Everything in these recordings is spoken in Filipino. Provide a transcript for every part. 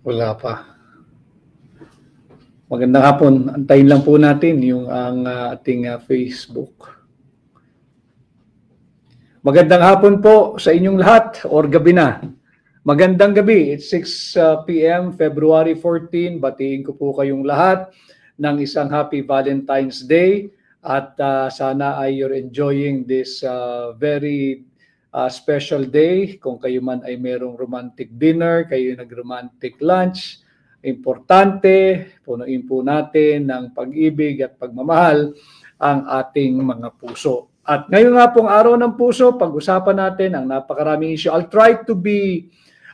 Wala pa. Magandang hapon. Antayin lang po natin yung ating Facebook. Magandang hapon po sa inyong lahat or gabi na. Magandang gabi. It's 6 p.m. February 14. Batiin ko po kayong lahat ng isang happy Valentine's Day at sana ay you're enjoying this very special day. Kung kayo man ay merong romantic dinner, kayo nag-romantic lunch, importante, punuin po natin ng pag-ibig at pagmamahal ang ating mga puso. At ngayon nga pong araw ng puso, pag-usapan natin ang napakaraming issue. I'll try to be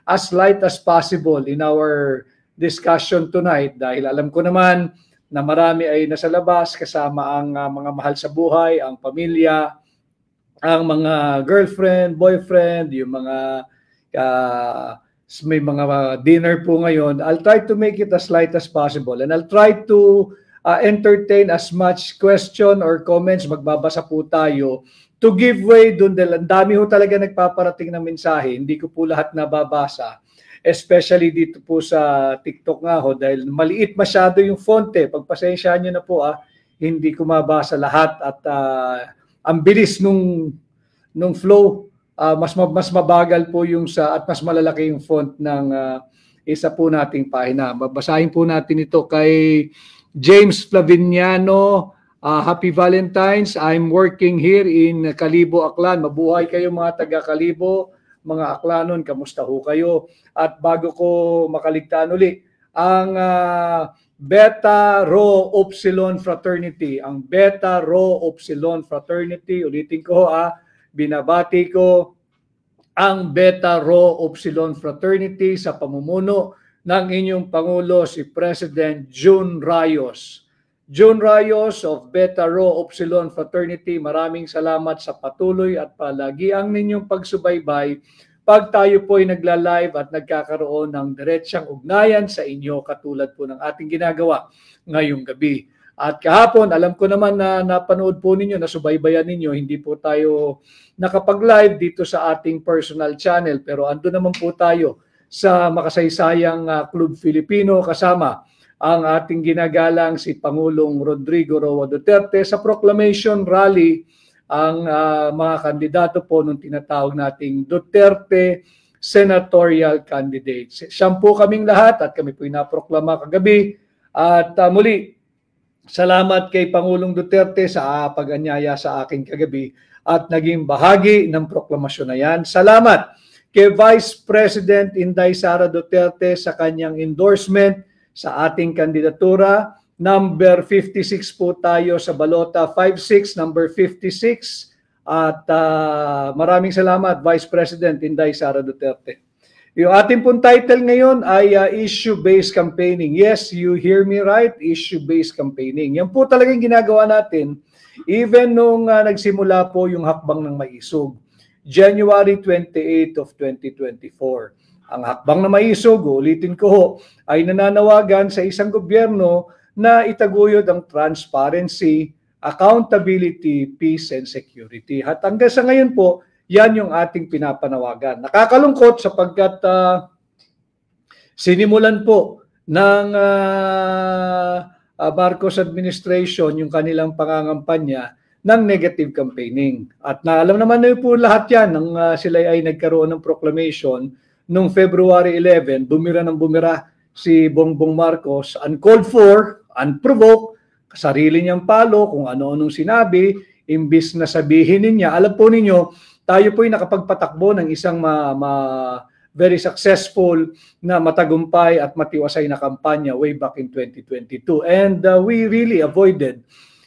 as light as possible in our discussion tonight dahil alam ko naman na marami ay nasa labas kasama ang mga mahal sa buhay, ang pamilya, ang mga girlfriend, boyfriend, yung mga may mga dinner po ngayon. I'll try to make it as light as possible and I'll try to entertain as much question or comments. Magbabasa po tayo to give way dun dahil ang dami ho talaga nagpaparating ng mensahe. Hindi ko po lahat nababasa. Especially dito po sa TikTok nga ho dahil maliit masyado yung font eh. Pagpasensyaan nyo na po hindi ko mabasa lahat at ang bilis nung flow, mas mabagal po yung at mas malalaki yung font ng isa po nating pahina. Babasahin po natin ito kay James Flaviniano. Happy Valentine's. I'm working here in Kalibo, Aklan. Mabuhay kayo mga taga Kalibo, mga Aklanon. Kamusta ho kayo? At bago ko makaligtaan uli, ang Beta Rho Upsilon Fraternity. Ang Beta Rho Upsilon Fraternity, ulitin ko binabati ko ang Beta Rho Upsilon Fraternity sa pamumuno ng inyong Pangulo si President Jun Rayos. Jun Rayos of Beta Rho Upsilon Fraternity, maraming salamat sa patuloy at palagiang ninyong pagsubaybay pag tayo po ay nagla-live at nagkakaroon ng diretsyang ugnayan sa inyo katulad po ng ating ginagawa ngayong gabi. At kahapon, alam ko naman na napanood po ninyo, nasubaybayan ninyo, hindi po tayo nakapag-live dito sa ating personal channel pero ando naman po tayo sa makasaysayang Club Filipino kasama ang ating ginagalang si Pangulong Rodrigo Roa Duterte sa proclamation rally ang mga kandidato po nung tinatawag nating Duterte senatorial candidates. Siyam po kaming lahat at kami po inaproklama kagabi at muli salamat kay Pangulong Duterte sa pag-anyaya sa akin kagabi at naging bahagi ng proklamasyon na yan. Salamat kay Vice President Inday Sara Duterte sa kanyang endorsement sa ating kandidatura. Number 56 po tayo sa balota, 56, number 56. At maraming salamat Vice President Inday Sara Duterte. Yung ating pong title ngayon ay issue-based campaigning. Yes, you hear me right, issue-based campaigning. Yan po talagang ginagawa natin even nung nagsimula po yung hakbang ng Maisog. January 28 of 2024. Ang hakbang ng Maisog, ulitin ko ho, ay nananawagan sa isang gobyerno na itaguyod ang transparency, accountability, peace, and security. At hanggang sa ngayon po, yan yung ating pinapanawagan. Nakakalungkot sapagkat sinimulan po ng Marcos administration yung kanilang pangangampanya ng negative campaigning. At alam naman na po lahat yan nang sila ay nagkaroon ng proclamation noong February 11, bumira ng bumira si Bongbong Marcos, uncalled for, unprovoked, sarili niyang palo kung ano-anong sinabi, imbis na sabihin niya, alam po ninyo, tayo po ay nakapagpatakbo ng isang very successful na matagumpay at matiwasay na kampanya way back in 2022. And we really avoided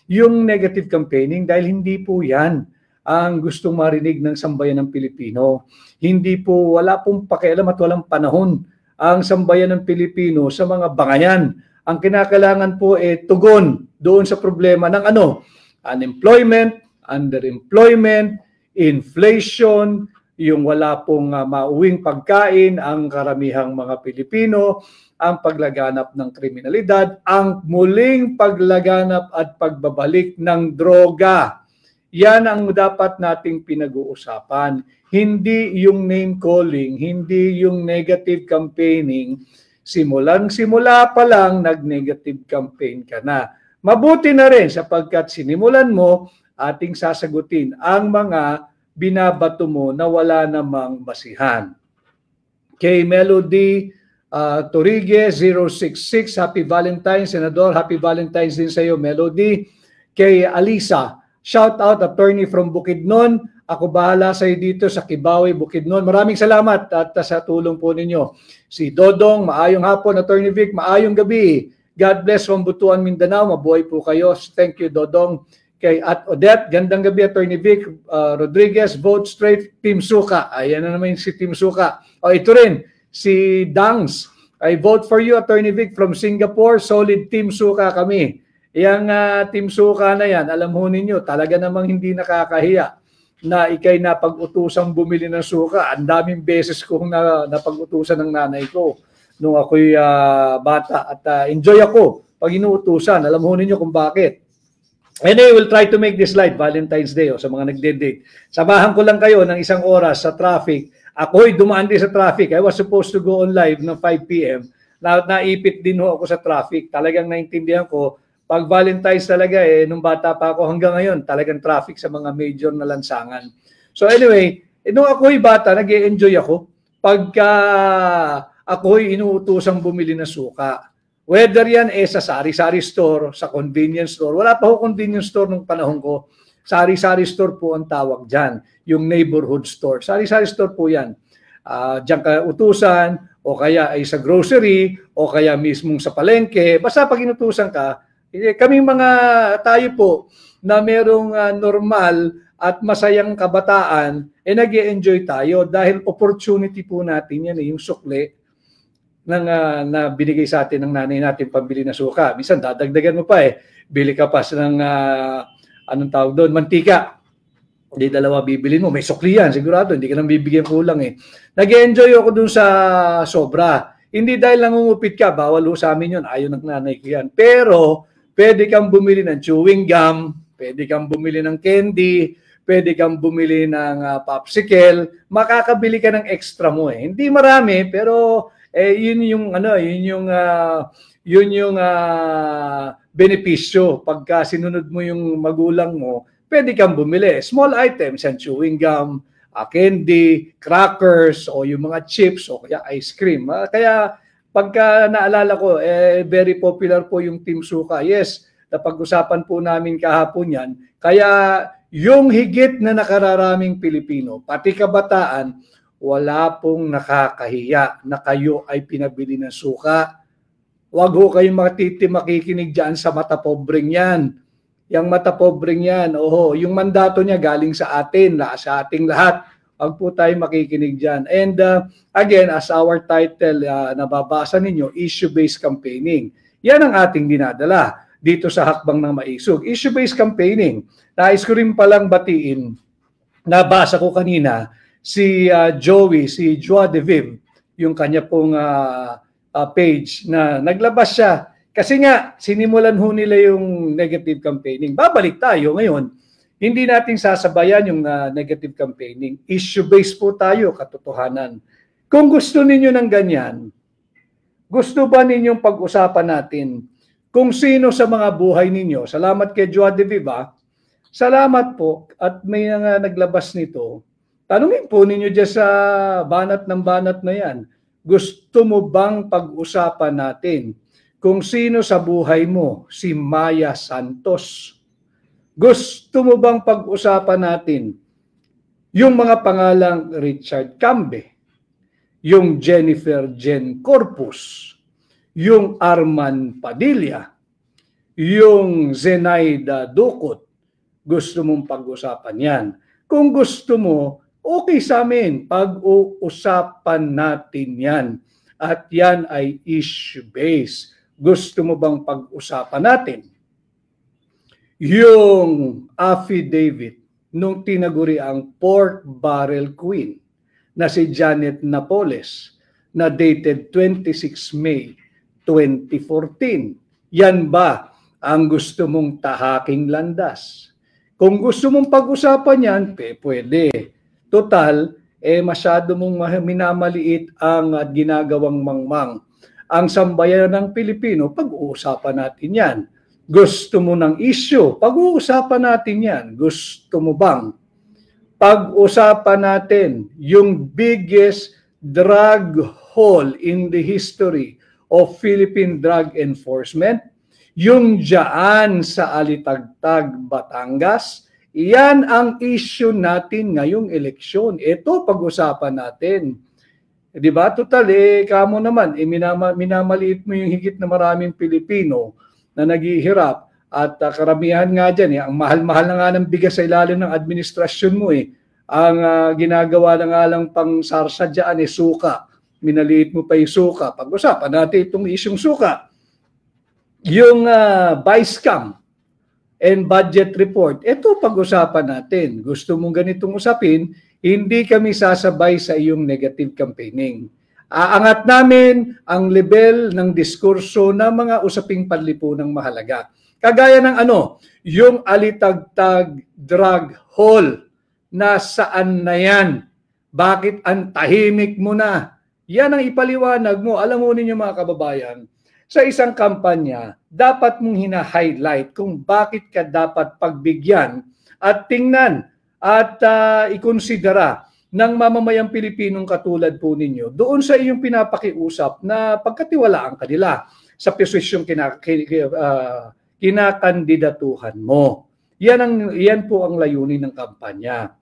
yung negative campaigning dahil hindi po yan ang gustong marinig ng sambayan ng Pilipino. Hindi po, wala pong pakialam at walang panahon ang sambayan ng Pilipino sa mga bangayan. Ang kinakailangan po tugon doon sa problema ng unemployment, underemployment, inflation, yung wala pong mauwing pagkain ang karamihang mga Pilipino, ang paglaganap ng kriminalidad, ang muling paglaganap at pagbabalik ng droga. Yan ang dapat nating pinag-uusapan. Hindi yung name calling, hindi yung negative campaigning Simula pa lang, nag-negative campaign ka na. Mabuti na rin sapagkat sinimulan mo, ating sasagutin ang mga binabato mo na wala namang basihan. Kay Melody Torrigues 066, Happy Valentine's, Senador. Happy Valentine's din sa iyo, Melody. Kay Alisa, shout out, attorney from Bukidnon. Ako bahala sa iyo dito sa Kibawe, Bukidnon. Maraming salamat at sa tulong po ninyo. Si Dodong, maayong hapon, Attorney Vic, maayong gabi. God bless from Butuan, Mindanao. Mabuhay po kayo. Thank you, Dodong. Kay at Odette, gandang gabi, Attorney Vic. Rodriguez, vote straight, Team Suka. Ayan na naman si Team Suka. O ito rin, si Dangs. I vote for you, Attorney Vic, from Singapore. Solid Team Suka kami. Yang Team Suka na yan, alam ho ninyo, talaga namang hindi nakakahiya na ikay napag-utusang bumili ng suka. Ang daming beses kong napag-utusan ng nanay ko nung ako'y bata. At enjoy ako pag inuutusan. Alam ho ninyo kung bakit. Anyway, we'll try to make this light Valentine's Day sa mga nagde-date. Samahan ko lang kayo ng isang oras sa traffic. Ako'y dumaan din sa traffic. I was supposed to go on live ng 5 p.m. Naipit din ho ako sa traffic. Talagang naintindihan ko, pag Valentine's talaga nung bata pa ako hanggang ngayon, talagang traffic sa mga major na lansangan. So anyway, nung ako'y bata, nag-e-enjoy ako pagka ako'y inuutosang bumili ng suka. Whether yan sa sari-sari store, sa convenience store. Wala pa ho convenience store nung panahon ko. Sari-sari store po ang tawag dyan. Yung neighborhood store. Sari-sari store po yan. Diyan ka utusan, o kaya ay sa grocery, o kaya mismong sa palengke. Basta pag inutusan ka, kaming mga tayo po na merong normal at masayang kabataan, nag-e-enjoy tayo dahil opportunity po natin yan, yung sukle na binigay sa atin ng nanay natin pambili na suka. Minsan dadagdagan mo pa bili ka pa ng anong tawag doon, mantika. Hindi dalawa bibilin mo, may sukli yan, sigurado, hindi ka nang bibigyan kulang Nag-e-enjoy ako dun sa sobra. Hindi dahil nangungupit ka, bawal ho sa amin yun, ayaw ng nanay ko yan. Pero, pwede kang bumili ng chewing gum, pwede kang bumili ng candy, pwede kang bumili ng popsicle, makakabili ka ng extra mo Hindi marami, pero yun yung benepisyo. Pagka sinunod mo yung magulang mo, pwede kang bumili. Small items, yan, chewing gum, candy, crackers, o yung mga chips, o kaya ice cream. Kaya pagka naalala ko, very popular po yung Team Suka. Yes, napag-usapan po namin kahapon yan. Kaya yung higit na nakararaming Pilipino, pati kabataan, wala pong nakakahiya na kayo ay pinabili ng suka. Huwag ho kayong makikinig dyan sa mata pobreng yan. Yung mata pobreng yan, yung mandato niya galing sa atin, sa ating lahat. Huwag po tayo makikinig dyan. And again, as our title, nababasa ninyo, issue-based campaigning. Yan ang ating dinadala dito sa Hakbang ng Maisog. Issue-based campaigning. Nais ko rin palang batiin, nabasa ko kanina, si Joey, si Joie de Vive, yung kanya pong page na naglabas siya. Kasi nga, sinimulan ho nila yung negative campaigning. Babalik tayo ngayon. Hindi natin sasabayan yung negative campaigning. Issue-based po tayo, katotohanan. Kung gusto ninyo ng ganyan, gusto ba ninyong pag-usapan natin kung sino sa mga buhay ninyo? Salamat kay Joa de Viva. Salamat po at may naglabas nito. Tanungin po ninyo dyan sa banat ng banat na yan. Gusto mo bang pag-usapan natin kung sino sa buhay mo si Maya Santos? Gusto mo bang pag-usapan natin yung mga pangalang Richard Cambe, yung Jennifer Jen Corpus, yung Arman Padilla, yung Zenaida Ducot? Gusto mong pag-usapan yan? Kung gusto mo, okay sa amin, pag-uusapan natin yan. At yan ay issue-based. Gusto mo bang pag-usapan natin yung affidavit nung tinaguri ang Pork Barrel Queen na si Janet Napoles na dated 26 May 2014? Yan ba ang gusto mong tahaking landas? Kung gusto mong pag-usapan yan, pwede. Total, masyado mong minamaliit ang ginagawang mangmang ang sambayan ng Pilipino, pag-uusapan natin yan. Gusto mo ng issue, pag-uusapan natin yan. Gusto mo bang pag-usapan natin yung biggest drug haul in the history of Philippine drug enforcement? Yung dyan sa Alitagtag, Batangas, yan ang issue natin ngayong eleksyon. Ito pag-usapan natin. Di ba? Total, kamo naman, minamaliit mo yung higit na maraming Pilipino na naghihirap. At karamihan nga dyan, ang mahal-mahal na nga ng bigas sa ilalim ng administrasyon mo. Ang ginagawa na nga lang pang sarsa dyan, suka. Minaliit mo pa yung suka. Pag-usapan natin itong isyong suka. Yung vice cam and budget report, ito pag-usapan natin. Gusto mong ganitong usapin, hindi kami sasabay sa iyong negative campaigning. Aangat namin ang level ng diskurso ng mga usaping panlipunang mahalaga. Kagaya ng yung Alitagtag drug haul. Nasaan na yan? Bakit ang tahimik mo na? Yan ang ipaliwanag mo. Alam mo ninyo mga kababayan, sa isang kampanya, dapat mong hina-highlight kung bakit ka dapat pagbigyan at tingnan at ikonsidera ng mamamayang Pilipinong katulad po ninyo doon sa iyong pinapakiusap na pagkatiwalaan kanila sa posisyong kinakandidatuhan mo. Yan po ang layunin ng kampanya.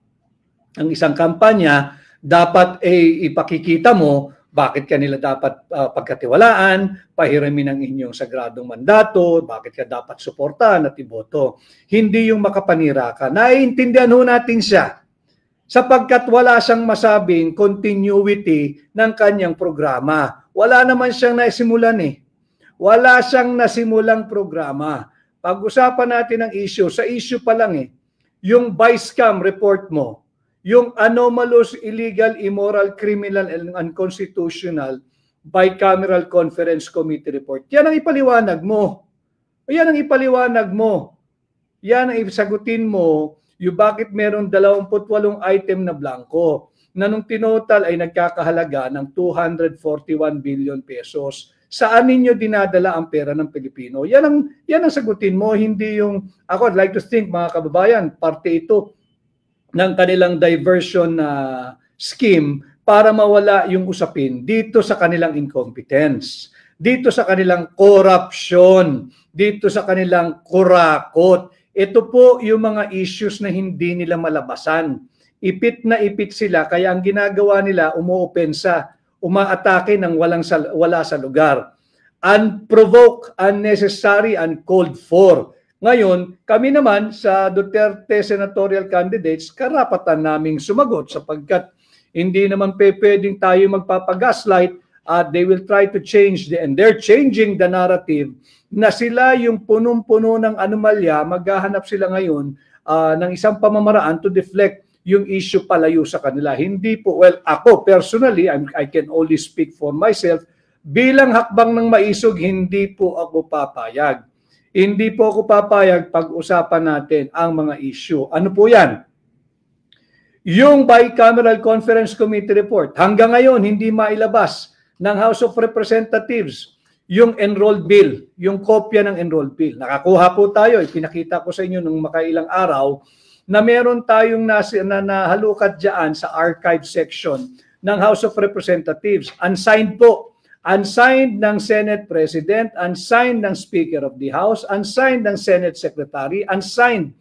Ang isang kampanya, dapat ipakikita mo bakit kanila dapat pagkatiwalaan, pahiramin ang inyong sagradong mandato, bakit ka dapat suportahan at iboto. Hindi yung makapanira ka. Naiintindihan ho natin siya sapagkat wala siyang masabing continuity ng kanyang programa. Wala naman siyang naisimulan Wala siyang nasimulang programa. Pag-usapan natin ang issue. Sa issue pa lang yung vice cam report mo, yung anomalous, illegal, immoral, criminal, and unconstitutional bicameral conference committee report. Yan ang ipaliwanag mo. Yan ang ipaliwanag mo. Yan ang isagutin mo yung bakit meron 28 item na blanco na nung tinotal ay nagkakahalaga ng 241 billion pesos. Saan ninyo dinadala ang pera ng Pilipino? Yan ang sagutin mo, hindi yung, I'd like to think mga kababayan, parte ito ng kanilang diversion scheme para mawala yung usapin dito sa kanilang incompetence, dito sa kanilang corruption, dito sa kanilang kurakot. Ito po yung mga issues na hindi nila malabasan. Ipit na ipit sila, kaya ang ginagawa nila, umuopensa, umaatake ng wala sa lugar. Unprovoked, unnecessary, uncalled for. Ngayon, kami naman sa Duterte senatorial candidates, karapatan naming sumagot sapagkat hindi naman pwedeng tayo magpapagaslight at they will try to change and they're changing the narrative na sila yung punong-puno ng anomalya, maghahanap sila ngayon ng isang pamamaraan to deflect yung issue palayo sa kanila. Hindi po, well, ako personally, I can only speak for myself, bilang hakbang ng maisog, hindi po ako papayag. Hindi po ako papayag pag-usapan natin ang mga issue. Ano po yan? Yung Bicameral Conference Committee report, hanggang ngayon hindi mailabas ng House of Representatives yung enrolled bill, yung kopya ng enrolled bill. Nakakuha po tayo, ipinakita ko sa inyo nung makailang araw, na meron tayong nahalukat dyan sa archive section ng House of Representatives. Unsigned po. Unsigned ng Senate President, unsigned ng Speaker of the House, unsigned ng Senate Secretary, unsigned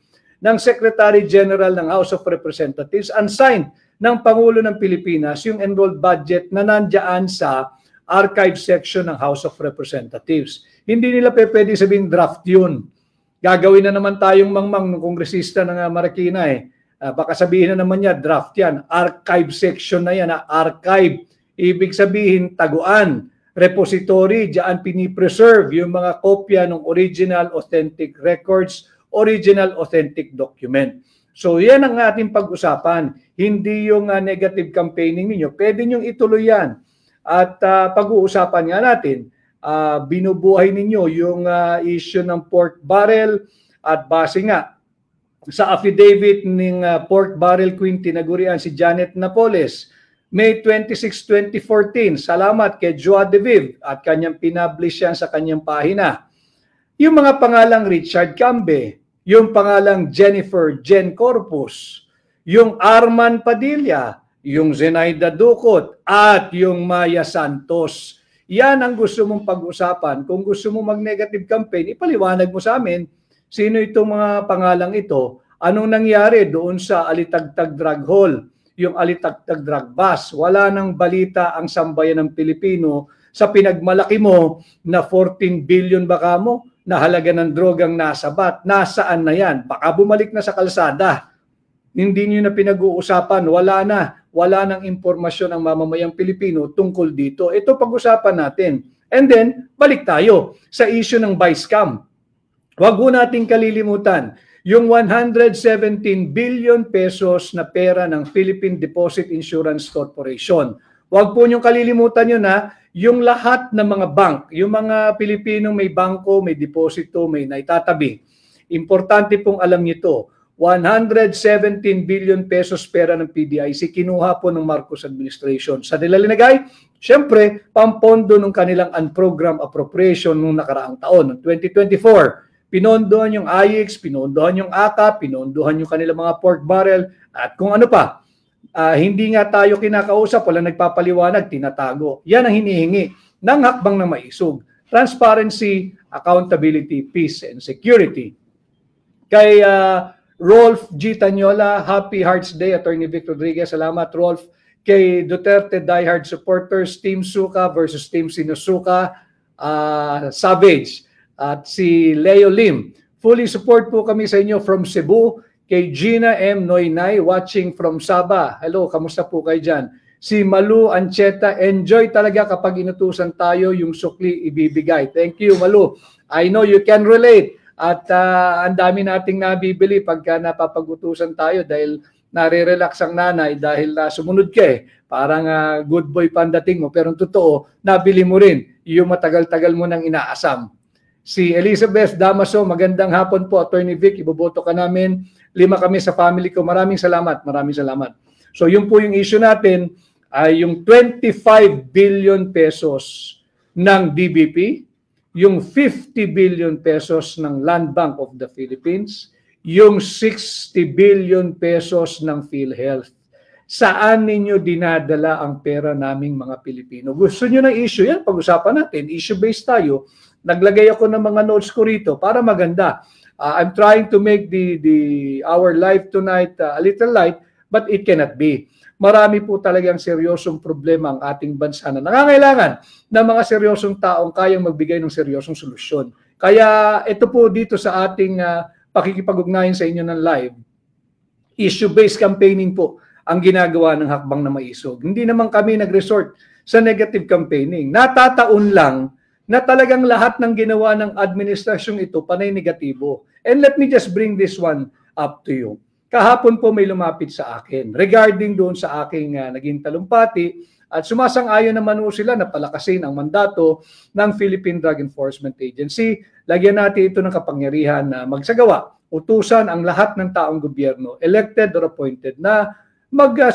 ng Secretary General ng House of Representatives, unsigned ng Pangulo ng Pilipinas yung enrolled budget na nandiyan sa archive section ng House of Representatives. Hindi nila pwede sabihin draft yun. Gagawin na naman tayong mangmang ng kongresista ng Marikina baka sabihin na naman niya draft yan. Archive section na yan, archive. Ibig sabihin, taguan, repository, diyan pinipreserve yung mga kopya ng original authentic records, original authentic document. So yan ang ating pag-usapan, hindi yung negative campaigning ninyo. Pwede nyo ituloy yan. At pag-uusapan nga natin, binubuhay ninyo yung issue ng pork barrel at base nga sa affidavit ng pork barrel queen tinagurian si Janet Napoles, May 26, 2014, salamat kay Joa De Viv at kanyang pinablish yan sa kanyang pahina. Yung mga pangalang Richard Cambe, yung pangalang Jennifer Jen Corpus, yung Arman Padilla, yung Zenaida Ducot, at yung Maya Santos. Yan ang gusto mong pag-usapan. Kung gusto mo mag-negative campaign, ipaliwanag mo sa amin sino itong mga pangalang ito, anong nangyari doon sa Alitagtag Drug Hall, yung Alitagtag Drug Bus. Wala nang balita ang sambayan ng Pilipino sa pinagmalaki mo na 14 billion baka mo na halaga ng drogang nasabat. Nasaan na yan? Baka bumalik na sa kalsada. Hindi nyo na pinag-uusapan. Wala nang impormasyon ang mamamayang Pilipino tungkol dito. Ito pag-usapan natin. And then, balik tayo sa issue ng vice scam. Huwag ho nating kalilimutan yung 117 billion pesos na pera ng Philippine Deposit Insurance Corporation. Huwag po niyong kalilimutan yun ha, yung lahat ng mga bank, yung mga Pilipinong may bangko, may deposito, may naitatabi. Importante pong alam niyo ito, 117 billion pesos pera ng PDIC, kinuha po ng Marcos administration. Sa nila linagay, syempre, pampondo ng kanilang unprogrammed appropriation noong nakaraang taon, 2024. Pinondohan yung IX, pinondohan yung ACA, pinondohan yung kanilang mga pork barrel, at kung ano pa. Hindi nga tayo kinakausap, walang nagpapaliwanag, tinatago. Yan ang hinihingi ng hakbang na maisog. Transparency, accountability, peace, and security. Kay Rolf G. Tanyola, Happy Hearts Day, Attorney Vic Rodriguez, salamat Rolf. Kay Duterte diehard supporters, Team Suka versus Team Sinusuka, Savage. At si Leo Lim, fully support po kami sa inyo from Cebu. Kay Gina M. Noynay, watching from Sabah. Hello, kamusta po kayo dyan? Si Malu Ancheta, enjoy talaga kapag inutusan tayo yung sukli ibibigay. Thank you, Malu. I know you can relate. At ang dami nating nabibili pagka napapag-utusan tayo dahil nare-relax ang nanay dahil sumunod ka eh. Parang good boy pa ang dating mo. Pero totoo, nabili mo rin yung matagal-tagal mo nang inaasam. Si Elizabeth Damaso, magandang hapon po, Attorney Vic, iboboto ka namin. 5 kami sa family ko. Maraming salamat, maraming salamat. So yun po yung issue natin, ay yung 25 billion pesos ng DBP, yung 50 billion pesos ng Land Bank of the Philippines, yung 60 billion pesos ng PhilHealth. Saan ninyo dinadala ang pera naming mga Pilipino? Gusto nyo ng issue? Yan, pag-usapan natin. Issue-based tayo. Naglagay ako ng mga notes ko rito para maganda. I'm trying to make our live tonight a little light, but it cannot be. Marami po talagang seryosong problema ang ating bansa na nangangailangan ng mga seryosong taong kayang magbigay ng seryosong solusyon. Kaya ito po dito sa ating pakikipag-ugnayan sa inyo ng live, issue-based campaigning po ang ginagawa ng hakbang na maisog. Hindi naman kami nag-resort sa negative campaigning. Natataon lang na talagang lahat ng ginawa ng administrasyong ito panay negatibo. And let me just bring this one up to you. Kahapon po may lumapit sa akin regarding doon sa aking naging talumpati at sumasang-ayon naman po sila na palakasin ang mandato ng Philippine Drug Enforcement Agency. Lagyan natin ito ng kapangyarihan na magsagawa, utusan ang lahat ng taong gobyerno, elected or appointed, na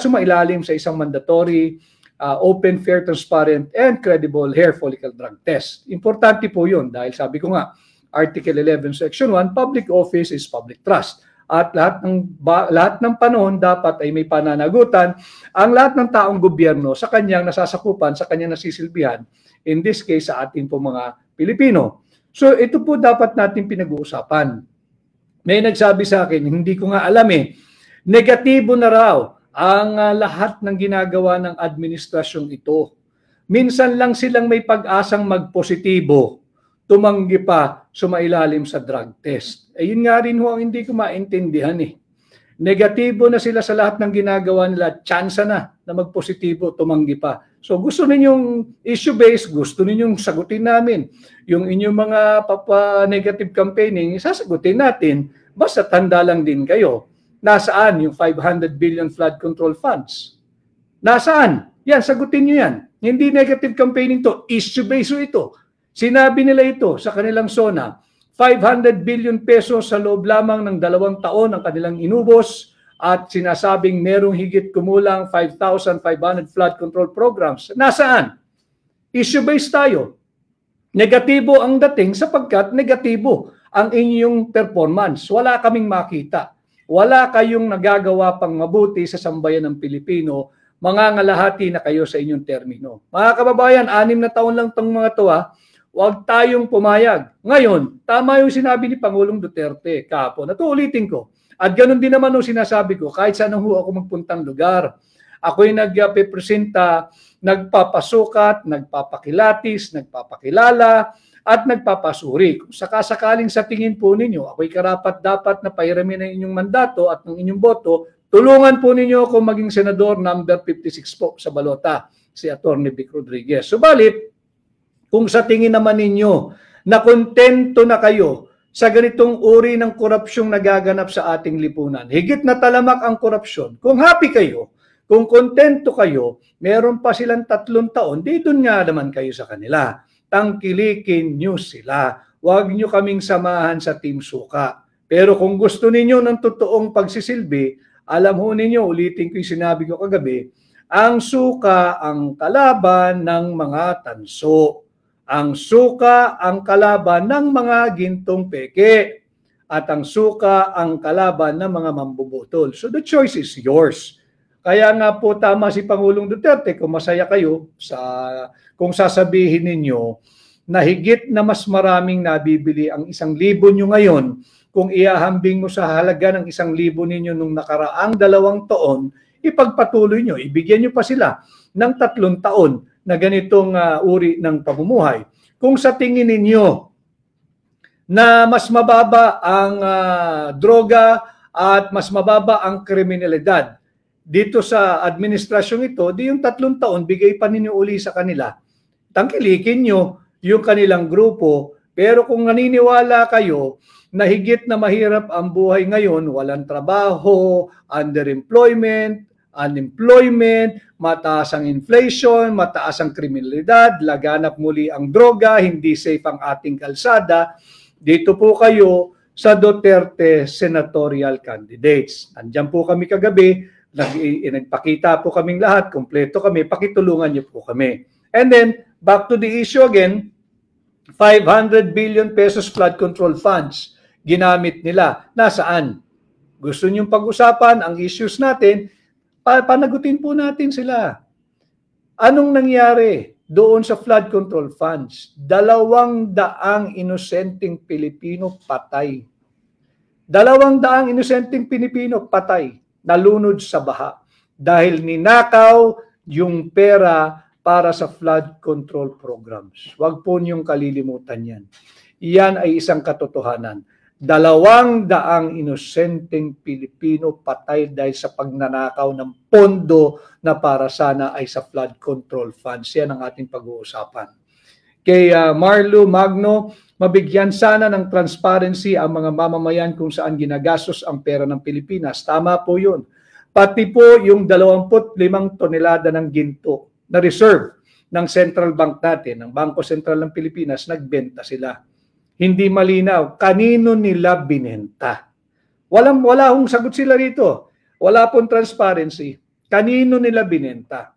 sumailalim sa isang mandatory open, fair, transparent, and credible hair follicle drug test. Importante po yun dahil sabi ko nga, Article 11, Section 1, public office is public trust. At lahat ng panahon dapat ay may pananagutan ang lahat ng taong gobyerno sa kanyang nasasakupan, sa kanyang nasisilbihan, in this case sa ating po mga Pilipino. So ito po dapat natin pinag-uusapan. May nagsabi sa akin, hindi ko nga alam negatibo na raw ang lahat ng ginagawa ng administrasyong ito. Minsan lang silang may pag-asang magpositibo, tumanggi pa sumailalim sa drug test. Yun nga rin ho ang hindi ko maintindihan Negatibo na sila sa lahat ng ginagawa nila, tsansa na magpositibo, tumanggi pa. So gusto ninyong issue-based, gusto ninyong sagutin namin. Yung inyong mga negative campaigning, sasagutin natin. Basta tanda lang din kayo. Nasaan yung 500 billion flood control funds? Nasaan? Yan, sagutin nyo yan. Hindi negative campaigning to, issue-based ito. Sinabi nila ito sa kanilang SONA, 500 billion pesos sa loob lamang ng 2 taon ang kanilang inubos at sinasabing merong higit kumulang 5,500 flood control programs. Nasaan? Issue-based tayo. Negatibo ang dating sapagkat negatibo ang inyong performance. Wala kaming makita. Wala kayong nagagawa pang mabuti sa sambayan ng Pilipino. Mangangalahati na kayo sa inyong termino. Mga kababayan, 6 na taon lang itong mga to, huwag tayong pumayag. Ngayon, tama yung sinabi ni Pangulong Duterte kahapon. At ulitin ko. At ganun din naman yung sinasabi ko, kahit saan ho ako magpuntang lugar. Ako'y nagpipresenta, nagpapasukat, nagpapakilatis, nagpapakilala, at nagpapasuri. Kung sakasakaling sa tingin po ninyo, ako'y karapat-dapat na pairamin ang inyong mandato at ng inyong boto, tulungan po ninyo ako maging senador number 56 po sa balota, si Atty. Vic Rodriguez. Subalit, kung sa tingin naman ninyo na kontento na kayo sa ganitong uri ng korupsyong nagaganap sa ating lipunan, higit na talamak ang korupsyon, kung happy kayo, kung kontento kayo, meron pa silang 3 taon, di doon nga naman kayo sa kanila. Tangkilikin nyo sila. Huwag nyo kaming samahan sa Team Suka. Pero kung gusto ninyo ng totoong pagsisilbi, alam ho ninyo, ulitin ko yung sinabi ko kagabi, ang suka ang kalaban ng mga tanso. Ang suka ang kalaban ng mga gintong peke. At ang suka ang kalaban ng mga mambubutol. So the choice is yours. Kaya nga po tama si Pangulong Duterte, kung masaya kayo kung sasabihin ninyo na higit na mas maraming nabibili ang 1,000 nyo ngayon kung iahambing mo sa halaga ng 1,000 ninyo nung nakaraang 2 taon, ipagpatuloy nyo, ibigyan nyo pa sila ng 3 taon na ganitong uri ng pamumuhay. Kung sa tingin ninyo na mas mababa ang droga at mas mababa ang kriminalidad dito sa administrasyong ito, di yung 3 taon, bigay pa ninyo uli sa kanila. Tangkilikin nyo yung kanilang grupo, pero kung naniniwala kayo na higit na mahirap ang buhay ngayon, walang trabaho, underemployment, unemployment, mataas ang inflation, mataas ang kriminalidad, laganap muli ang droga, hindi safe ang ating kalsada, dito po kayo sa Duterte senatorial candidates. Andiyan po kami kagabi, nagpakita po kaming lahat, kompleto kami, pakitulungan niyo po kami. And then, back to the issue again, 500 billion pesos flood control funds ginamit nila. Nasaan? Gusto niyong pag-usapan ang issues natin, panagutin po natin sila. Anong nangyari doon sa flood control funds? 200 inosenteng Pilipino patay. 200 inosenteng Pilipino patay, nalunod sa baha dahil ninakaw yung pera para sa flood control programs. Huwag po niyong kalilimutan yan. Iyan ay isang katotohanan. 200 inosenteng Pilipino patay dahil sa pagnanakaw ng pondo na para sana ay sa flood control funds. Yan ang ating pag-uusapan. Kay Marlo Magno, mabigyan sana ng transparency ang mga mamamayan kung saan ginagastos ang pera ng Pilipinas. Tama po yun. Pati po yung 25 tonelada ng ginto na reserve ng Central Bank natin, ng Bangko Sentral ng Pilipinas, nagbenta sila. Hindi malinaw, kanino nila binenta? Wala hong sagot sila rito. Wala pong transparency. Kanino nila binenta?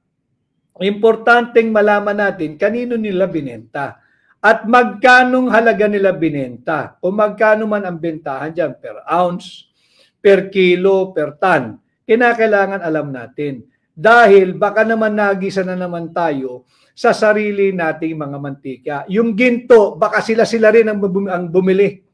Importanteng malaman natin kanino nila binenta at magkanong halaga nila binenta. Kung magkano man ang bentahan dyan, per ounce, per kilo, per ton. Kinakailangan alam natin. Dahil baka naman nagisa na naman tayo sa sarili nating mga mantika. Yung ginto, baka sila rin ang bumili.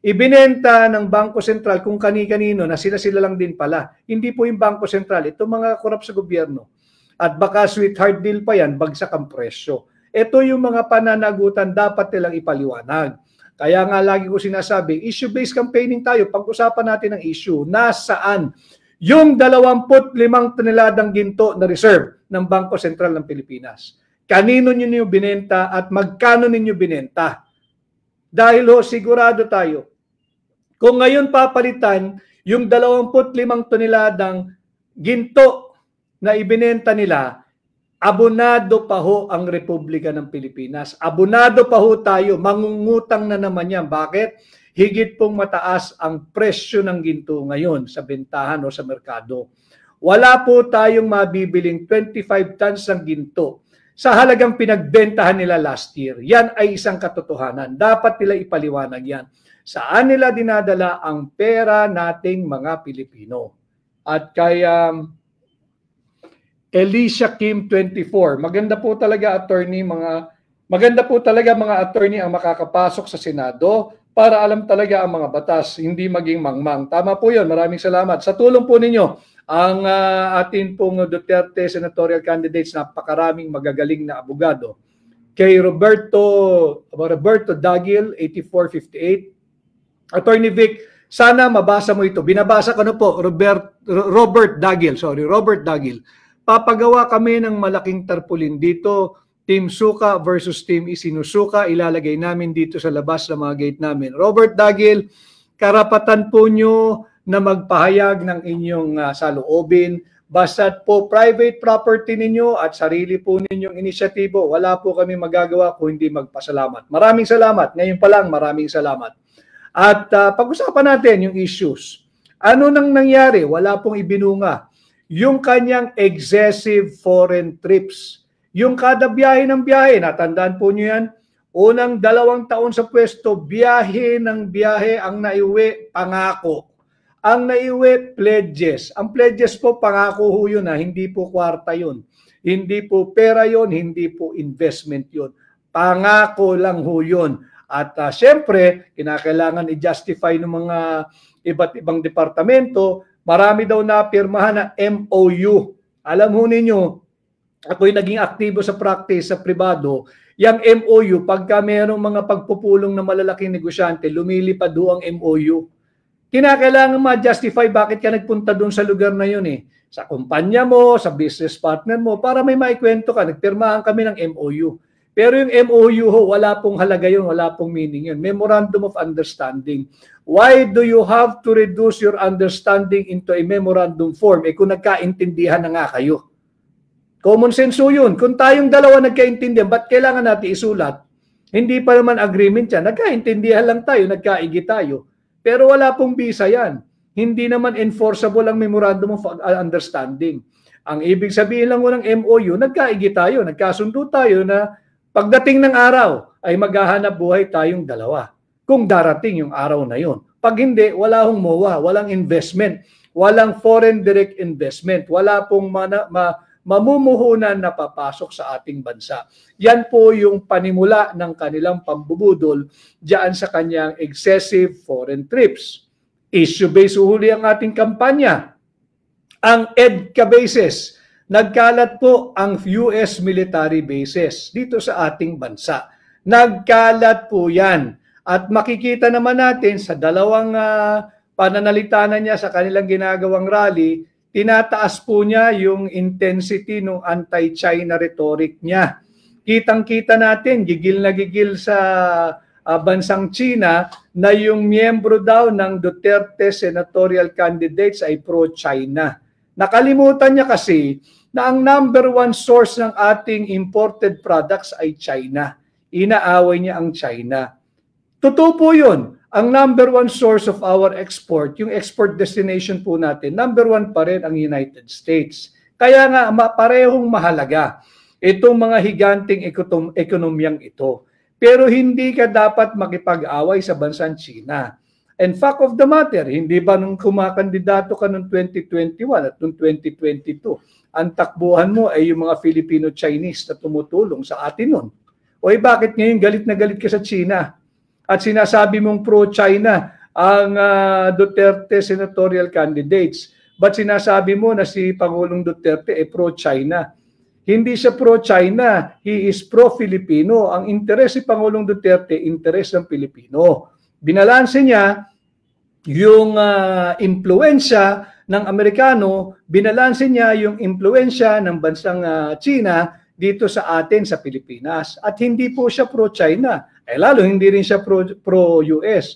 Ibinenta ng Bangko Sentral kung kani-kanino na sila lang din pala. Hindi po yung Bangko Sentral. Ito mga korap sa gobyerno. At baka sweetheart deal pa yan, bagsak ang presyo. Ito yung mga pananagutan dapat nilang ipaliwanag. Kaya nga lagi ko sinasabi, issue-based campaigning tayo. Pag-usapan natin ang issue. Nasaan yung 25 toneladang ginto na reserve ng Bangko Sentral ng Pilipinas? Kanino ninyo binenta at magkano ninyo binenta? Dahil sigurado tayo, kung ngayon papalitan yung 25 toneladang ginto na ibinenta nila, abonado pa ho ang Republika ng Pilipinas. Abonado pa ho tayo, mangungutang na naman yan. Bakit? higit pong mataas ang presyo ng ginto ngayon sa bentahan o sa merkado. Wala po tayong mabibiling 25 tons ng ginto sa halagang pinagbentahan nila last year. Yan ay isang katotohanan. Dapat nila ipaliwanag yan. Saan nila dinadala ang pera nating mga Pilipino? At kaya Alicia Kim 24, maganda po talaga mga attorney ang makakapasok sa Senado para alam talaga ang mga batas, hindi maging mangmang. Tama po 'yon. Maraming salamat. Sa tulong po ninyo, ang atin pong Duterte senatorial candidates, napakaraming magagaling na abogado. Kay Roberto Dagil, 8458. Attorney Vic, sana mabasa mo ito. Binabasa ko na po, Robert Dagil. Papagawa kami ng malaking tarpaulin dito, Team Suka versus Team Isinusuka. Ilalagay namin dito sa labas ng mga gate namin. Robert Dagil, karapatan po nyo na magpahayag ng inyong saloobin. Basta't po private property ninyo at sarili po ninyong inisyatibo, wala po kami magagawa kung hindi magpasalamat. Maraming salamat. Ngayon pa lang, maraming salamat. At pag-usapan natin yung issues. Ano nang nangyari? Wala pong ibinunga. Yung kanyang excessive foreign trips. Yung kada biyahe ng biyahe, natandaan po nyo yan, unang 2 taon sa pwesto, biyahe ng biyahe, ang naiuwi, pangako. Ang naiuwi, pledges. Ang pledges po, pangako ho yun, hindi po kwarta yun. Hindi po pera yun, hindi po investment yun. Pangako lang ho yun. At siyempre, kinakailangan i-justify ng mga iba't ibang departamento. Marami daw napirmahan na MOU. Alam ho ninyo, ako'y naging aktibo sa practice sa pribado. Yung MOU, pagka mayroong mga pagpupulong na malalaking negosyante, lumilipad ho ang MOU. Kinakailangan ma-justify bakit ka nagpunta doon sa lugar na yun eh. Sa kumpanya mo, sa business partner mo, para may maikwento ka. Nagpirmahan kami ng MOU. Pero yung MOU ho, wala pong halaga yun, wala pong meaning yun. Memorandum of Understanding. Why do you have to reduce your understanding into a memorandum form? Kung nagkaintindihan na nga kayo. Common sense yun. Kung tayong dalawa nagkaintindihan, ba't kailangan natin isulat? Hindi pa naman agreement yan. Nagkaintindihan lang tayo, nagkaigi tayo. Pero wala pong visa yan. Hindi naman enforceable ang memorandum of understanding. Ang ibig sabihin lang ng MOU, nagkaigi tayo, nagkasundo tayo na pagdating ng araw ay maghahanap buhay tayong dalawa. Kung darating yung araw na yun. Pag hindi, wala hong MOA, walang investment, walang foreign direct investment, wala pong mamumuhunan na papasok sa ating bansa. Yan po yung panimula ng kanilang pambubudol diyan sa kanyang excessive foreign trips. Issue-based uhuli ang ating kampanya. Ang EDCA bases, nagkalat po ang US military bases dito sa ating bansa. Nagkalat po yan. At makikita naman natin sa dalawang pananalita na niya sa kanilang ginagawang rally, tinataas po niya yung intensity ng anti-China rhetoric niya. Kitang-kita natin, gigil na gigil sa bansang China na yung miyembro daw ng Duterte senatorial candidates ay pro-China. Nakalimutan niya kasi na ang number 1 source ng ating imported products ay China. Inaaway niya ang China. Totoo po yun. Ang number 1 source of our export, yung export destination po natin, number 1 pa rin ang United States. Kaya nga, parehong mahalaga itong mga higanting ekonomiyang ito. Pero hindi ka dapat makipag-away sa bansang China. And fact of the matter, hindi ba nung kumakandidato ka noong 2021 at noong 2022, ang takbuhan mo ay yung mga Filipino-Chinese na tumutulong sa atin nun? O bakit ngayon galit na galit ka sa China? At sinasabi mong pro-China ang Duterte senatorial candidates. But sinasabi mo na si Pangulong Duterte ay pro-China. Hindi siya pro-China, he is pro-Filipino. Ang interes ni Pangulong Duterte, interes ng Pilipino. Binalanse niya yung impluensya ng Amerikano, binalanse niya yung impluensya ng bansang China dito sa atin sa Pilipinas. At hindi po siya pro-China. Lalo hindi rin siya pro-US.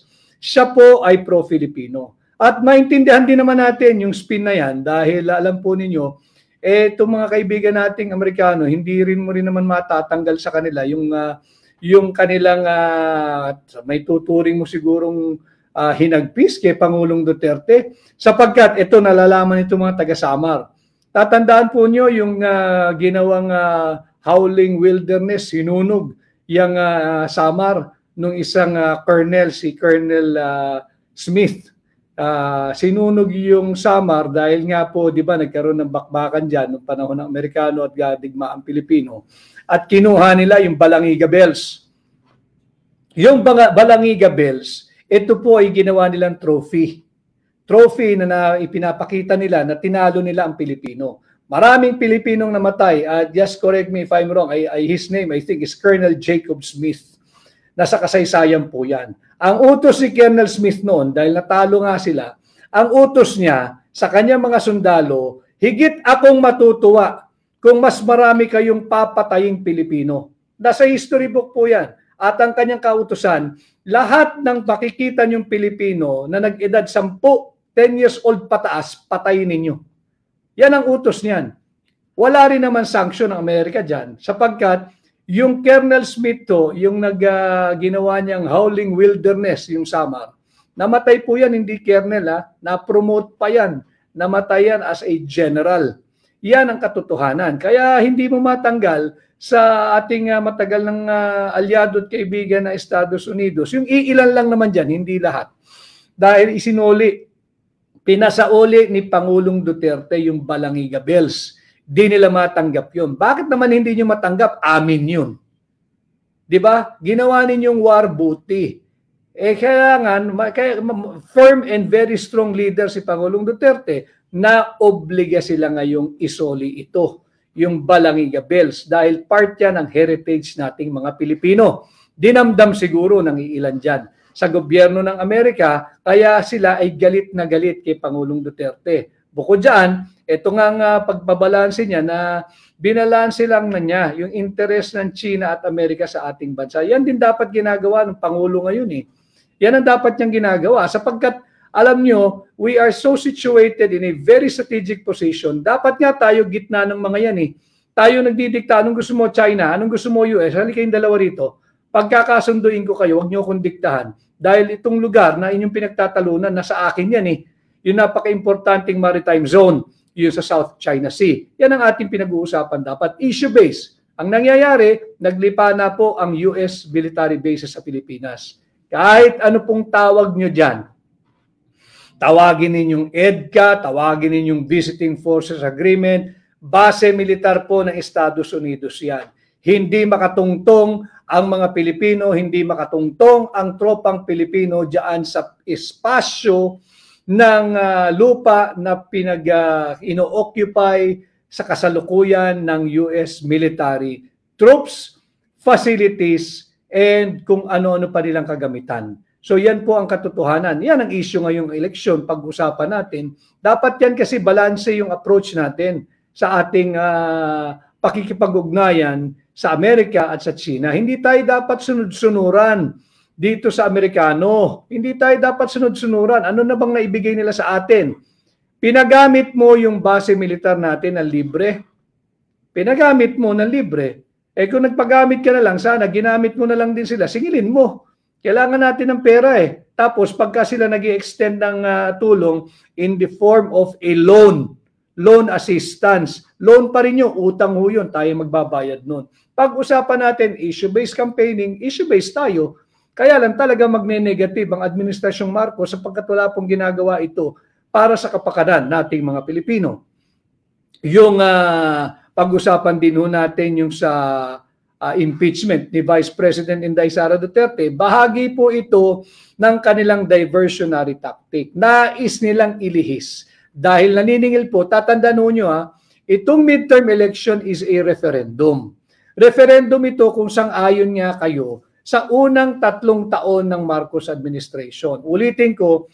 Siya po ay pro-Filipino. At maintindihan din naman natin yung spin na yan dahil alam po ninyo, itong mga kaibigan nating Amerikano, hindi rin mo rin naman matatanggal sa kanila yung yung kanilang may tuturing mo sigurong hinagpis kay Pangulong Duterte, sapagkat ito nalalaman nito mga taga-Samar. Tatandaan po nyo yung ginawang howling wilderness, sinunog yung Samar nung isang colonel, si Colonel Smith. Sinunog yung Samar dahil nga po, di ba, nagkaroon ng bakbakan dyan noong panahon ng Amerikano at digmaang Pilipino. At kinuha nila yung Balangiga Bells. Yung Balangiga Bells, ito po ay ginawa nilang trophy. Trophy na ipinapakita nila na tinalo nila ang Pilipino. Maraming Pilipinong namatay. Just correct me if I'm wrong. His name, I think, is Colonel Jacob Smith. Nasa kasaysayan po yan. Ang utos ni Colonel Smith noon, dahil natalo nga sila, ang utos niya sa kanyang mga sundalo, higit akong matutuwa kung mas marami kayong papataying Pilipino. Nasa history book po yan. At ang kanyang kautusan, lahat ng makikita niyong Pilipino na nag-edad 10, 10 years old pataas, patayin ninyo. Yan ang utos niyan. Wala rin naman sanction ng Amerika dyan, sapagkat yung Colonel Smith to, yung ginawa niyang howling wilderness, yung Samar, namatay po yan, hindi colonel, na-promote pa yan, namatay yan as a general. Yan ang katotohanan. Kaya hindi mo matanggal sa ating matagal ng alyado at kaibigan na Estados Unidos. Yung iilan lang naman dyan, hindi lahat. Dahil pinasauli ni Pangulong Duterte yung Balangiga Bells. Di nila matanggap yun. Bakit naman hindi nyo matanggap? Amin yun. Di ba? Ginawa ninyong war booty. Kailangan, firm and very strong leader si Pangulong Duterte na obliga sila ngayong isoli ito, yung Balangiga Bells, dahil part yan ng heritage nating mga Pilipino. Dinamdam siguro ng iilan dyan sa gobyerno ng Amerika, kaya sila ay galit na galit kay Pangulong Duterte. Bukod dyan, ito nga pagbabalanse niya na binalanse lang na niya yung interest ng China at Amerika sa ating bansa. Yan din dapat ginagawa ng Pangulo ngayon eh. Yan ang dapat niyang ginagawa sapagkat alam nyo, we are so situated in a very strategic position. Dapat nga tayo gitna ng mga yan eh. Tayo nagdidikta, anong gusto mo China, anong gusto mo US, halika kayong dalawa rito. Pagkakasunduin ko kayo, huwag nyo akong diktahan. Dahil itong lugar na inyong pinagtatalunan, nasa akin yan eh. Yung napaka-importanting maritime zone, yung sa South China Sea. Yan ang ating pinag-uusapan dapat. Issue-based. Ang nangyayari, naglipa na po ang US military bases sa Pilipinas. Kahit ano pong tawag nyo dyan, tawagin ninyong EDCA, tawagin ninyong Visiting Forces Agreement, base militar po ng Estados Unidos yan. Hindi makatungtong ang mga Pilipino, hindi makatungtong ang tropang Pilipino diyan sa espasyo ng lupa na ino-occupy sa kasalukuyan ng US military troops, facilities, and kung ano-ano pa nilang kagamitan. So yan po ang katotohanan. Yan ang issue ngayong eleksyon, pag-usapan natin. Dapat yan kasi balanse yung approach natin sa ating pakikipag-ugnayan sa Amerika at sa China. Hindi tayo dapat sunod-sunuran dito sa Amerikano. Hindi tayo dapat sunod-sunuran. Ano na bang naibigay nila sa atin? Pinagamit mo yung base militar natin ng libre. Pinagamit mo ng libre. Kung nagpagamit ka na lang, sana ginamit mo na lang din sila. Singilin mo. Kailangan natin ng pera eh. Tapos pagka sila nag-i-extend ng tulong in the form of a loan assistance. Loan pa rin yun, utang ho yun, tayo magbabayad nun. Pag-usapan natin issue-based campaigning, issue-based tayo. Kaya lang talaga magne-negative ang Administrasyong Marcos sapagkat wala pong ginagawa ito para sa kapakanan nating mga Pilipino. Yung pag-usapan din ho natin yung sa impeachment ni Vice President Inday Sara Duterte, bahagi po ito ng kanilang diversionary tactic. Nais nilang ilihis. Dahil naniningil po, tatandaan nyo itong midterm election is a referendum. Referendum ito kung sang-ayon nga kayo sa unang 3 taon ng Marcos administration. Ulitin ko,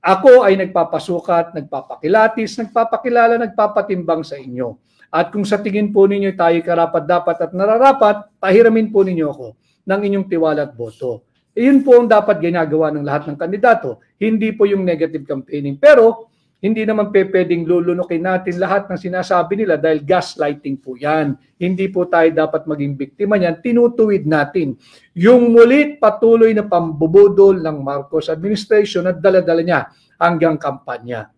ako ay nagpapasukat, nagpapakilatis, nagpapakilala, nagpapatimbang sa inyo. At kung sa tingin po ninyo tayo karapat-dapat at nararapat, pahiramin po ninyo ako ng inyong tiwala at boto. Iyon po ang dapat ginagawa ng lahat ng kandidato. Hindi po yung negative campaigning. Pero Hindi naman pwedeng lulunukin natin lahat ng sinasabi nila dahil gaslighting po yan. Hindi po tayo dapat maging biktima niyan. Tinutuwid natin yung mulit patuloy na pambubudol ng Marcos administration at dala-dala niya hanggang kampanya.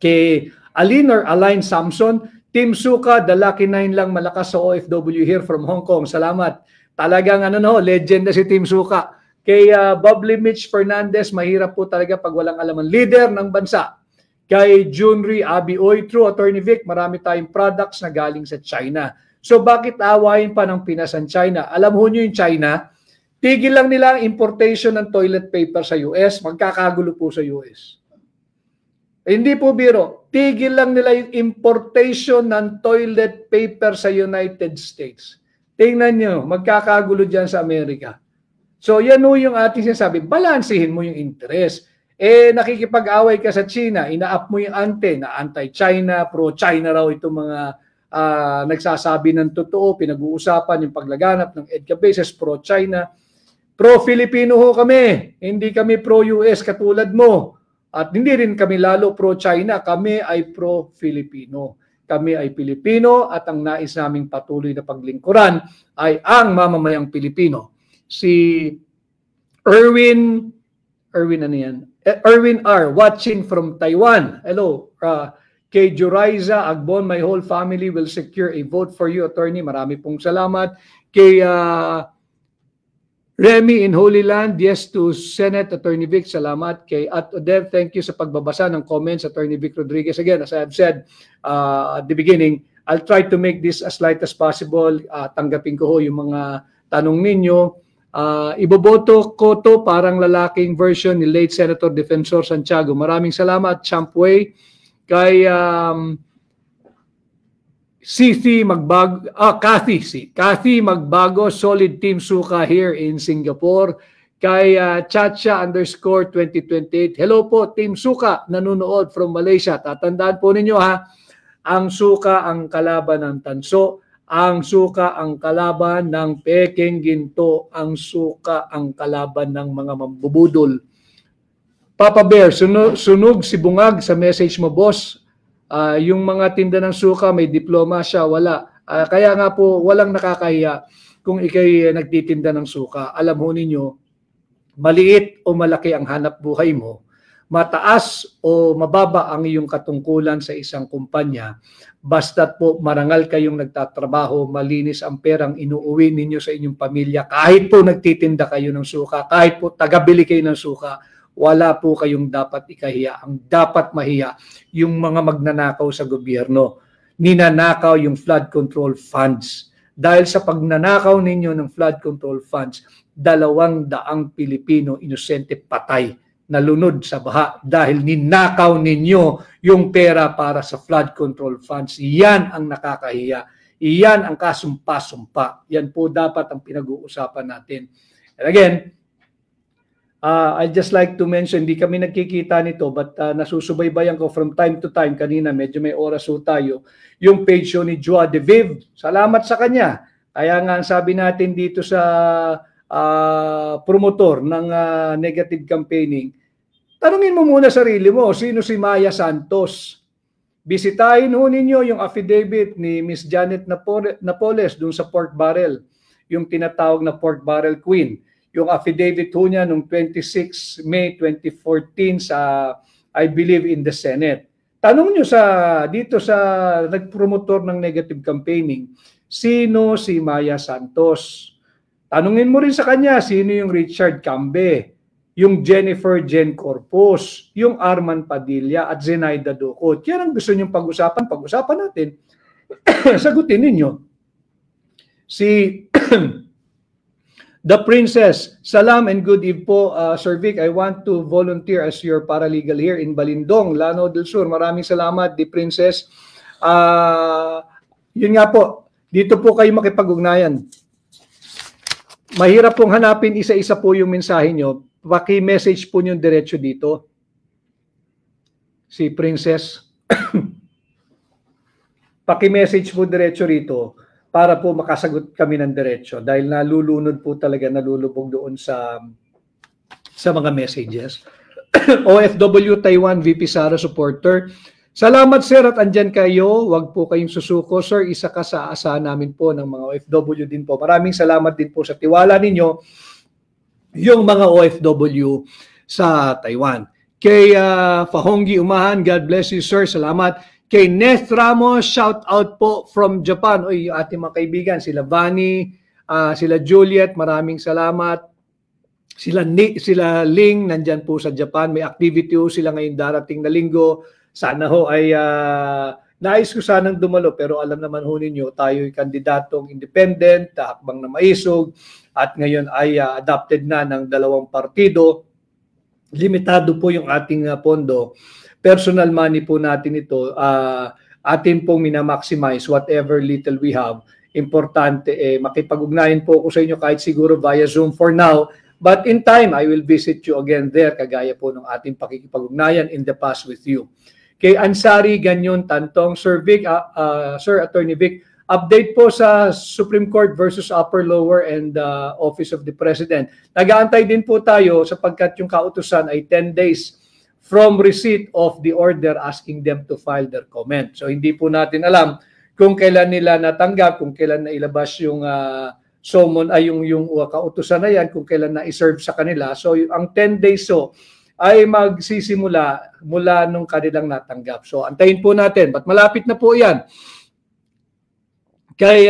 Kay Aline Samson, Team Suka, the lucky 9 lang malakas sa OFW here from Hong Kong. Salamat. Talagang legend na si Team Suka. Kay Bubbly Mitch Fernandez, mahirap po talaga pag walang alaman. Leader ng bansa. Kay Junri Abioy, True Attorney Vic, marami tayong products na galing sa China. So bakit awayin pa ng Pinas ang China? Alam ho nyo yung China, tigil lang nila ang importation ng toilet paper sa US, magkakagulo po sa US. Hindi po biro, tigil lang nila yung importation ng toilet paper sa United States. Tingnan nyo, magkakagulo dyan sa Amerika. So yan ho yung ating sinasabi, balansihin mo yung interest. Nakikipag-away ka sa China, ina-up mo yung anti-China, pro-China raw itong mga nagsasabi ng totoo, pinag-uusapan yung paglaganap ng EDCA bases, pro-China. Pro-Filipino ho kami, hindi kami pro-US katulad mo. At hindi rin kami lalo pro-China, kami ay pro-Filipino. Kami ay Pilipino at ang nais naming patuloy na paglingkuran ay ang mamamayang Pilipino. Si Erwin R. watching from Taiwan. Hello. Kay Juraiza Agbon, my whole family will secure a vote for you, attorney. Marami pong salamat. Kay Remy in Holy Land, yes to Senate, Attorney Vic, salamat. Kay At Odev, thank you sa pagbabasa ng comments, Attorney Vic Rodriguez. Again, as I have said at the beginning, I'll try to make this as light as possible. Tanggapin ko ho yung mga tanong ninyo. Iboboto ko to parang lalaking version ni late Senator Defensor Santiago. Maraming salamat, Champway. Kay Kathy Magbago, solid Team Suka here in Singapore. Kay Chacha_2028, hello po Team Suka, nanonood from Malaysia. Tatandaan po ninyo ha, ang suka ang kalaban ng tanso. Ang suka ang kalaban ng peking ginto, ang suka ang kalaban ng mga mambubudol. Papa Bear, sunog si Bungag sa message mo, boss. Yung mga tinda ng suka, may diploma siya, wala. Kaya nga po, walang nakakahiya kung ikay nagtitinda ng suka. Alam mo ninyo, maliit o malaki ang hanap buhay mo, mataas o mababa ang iyong katungkulan sa isang kumpanya, basta't po marangal kayong nagtatrabaho, malinis ang perang inuuwi ninyo sa inyong pamilya, kahit po nagtitinda kayo ng suka, kahit po tagabili kayo ng suka, wala po kayong dapat ikahiya. Ang dapat mahiya, yung mga magnanakaw sa gobyerno. Ninanakaw yung flood control funds. Dahil sa pagnanakaw ninyo ng flood control funds, 200 Pilipino inosente patay, nalunod sa baha dahil ninakaw ninyo yung pera para sa flood control funds. Yan ang nakakahiya. Iyan ang kasumpa-sumpa. Yan po dapat ang pinag-uusapan natin. And again, I'd just like to mention, hindi kami nagkikita nito, but nasusubaybayan ko from time to time, kanina medyo may oras ho tayo, yung page ni Joa de Viv. Salamat sa kanya. Kaya nga sabi natin dito sa promotor ng negative campaigning, tanungin mo muna sarili mo, sino si Maya Santos? Bisitahin ho ninyo yung affidavit ni Miss Janet Napoles dun sa pork barrel, yung tinatawag na pork barrel queen. Yung affidavit ho niya noong 26 May 2014 sa, I believe, in the Senate. Tanong nyo dito sa nagpromotor ng negative campaigning, sino si Maya Santos? Tanungin mo rin sa kanya, sino yung Richard Cambe, yung Jennifer Jen Corpus, yung Arman Padilla at Zenaida Ducot. Yan ang gusto nyong pag-usapan natin. Sagutin ninyo. Si The Princess, salam and good eve po, Sir Vic. I want to volunteer as your paralegal here in Balindong, Lanao del Sur. Maraming salamat, The Princess. Yun nga po, dito po kayo makipag-ugnayan. Mahirap pong hanapin isa-isa po yung mensahe nyo. Paki-message po nyo diretso dito. Si Princess. Paki-message po diretso rito para po makasagot kami ng diretso dahil nalulunod po talaga, nalulubog doon sa mga messages. OFW Taiwan VP Sara supporter. Salamat sir at andyan kayo. Huwag po kayong susuko. Sir, isa ka sa asahan namin po ng mga OFW din po. Maraming salamat din po sa tiwala ninyo yung mga OFW sa Taiwan. Kay Fahonggi Umahan, God bless you sir. Salamat. Kay Neth Ramos, shout out po from Japan. Oy, yung ating mga kaibigan, sila Vani, sila Juliet, maraming salamat. Sila Ling, nandyan po sa Japan. May activity po sila ngayon darating na linggo. Sana ho ay nais ko sanang dumalo pero alam naman ho ninyo tayo'y kandidatong independent, hakbang na maisog at ngayon ay adopted na ng 2 partido. Limitado po yung ating pondo. Personal money po natin ito. Atin pong minamaximize whatever little we have. Importante makipag-ugnayan po ako sa inyo kahit siguro via Zoom for now. But in time, I will visit you again there kagaya po ng ating pakikipag-ugnayan in the past with you. Kay Ansari Ganyon Tantong, Sir Vic, Sir Attorney Vic, update po sa Supreme Court versus Upper Lower and Office of the President. Nag-aantay din po tayo sapagkat yung kautusan ay 10 days from receipt of the order asking them to file their comment. So hindi po natin alam kung kailan nila natanggap, kung kailan nailabas yung summon ay yung kautusan na yan, kung kailan na-serve sa kanila. So ang 10 days ay magsisimula mula nung kanilang natanggap. So antayin po natin, but malapit na po yan. Kay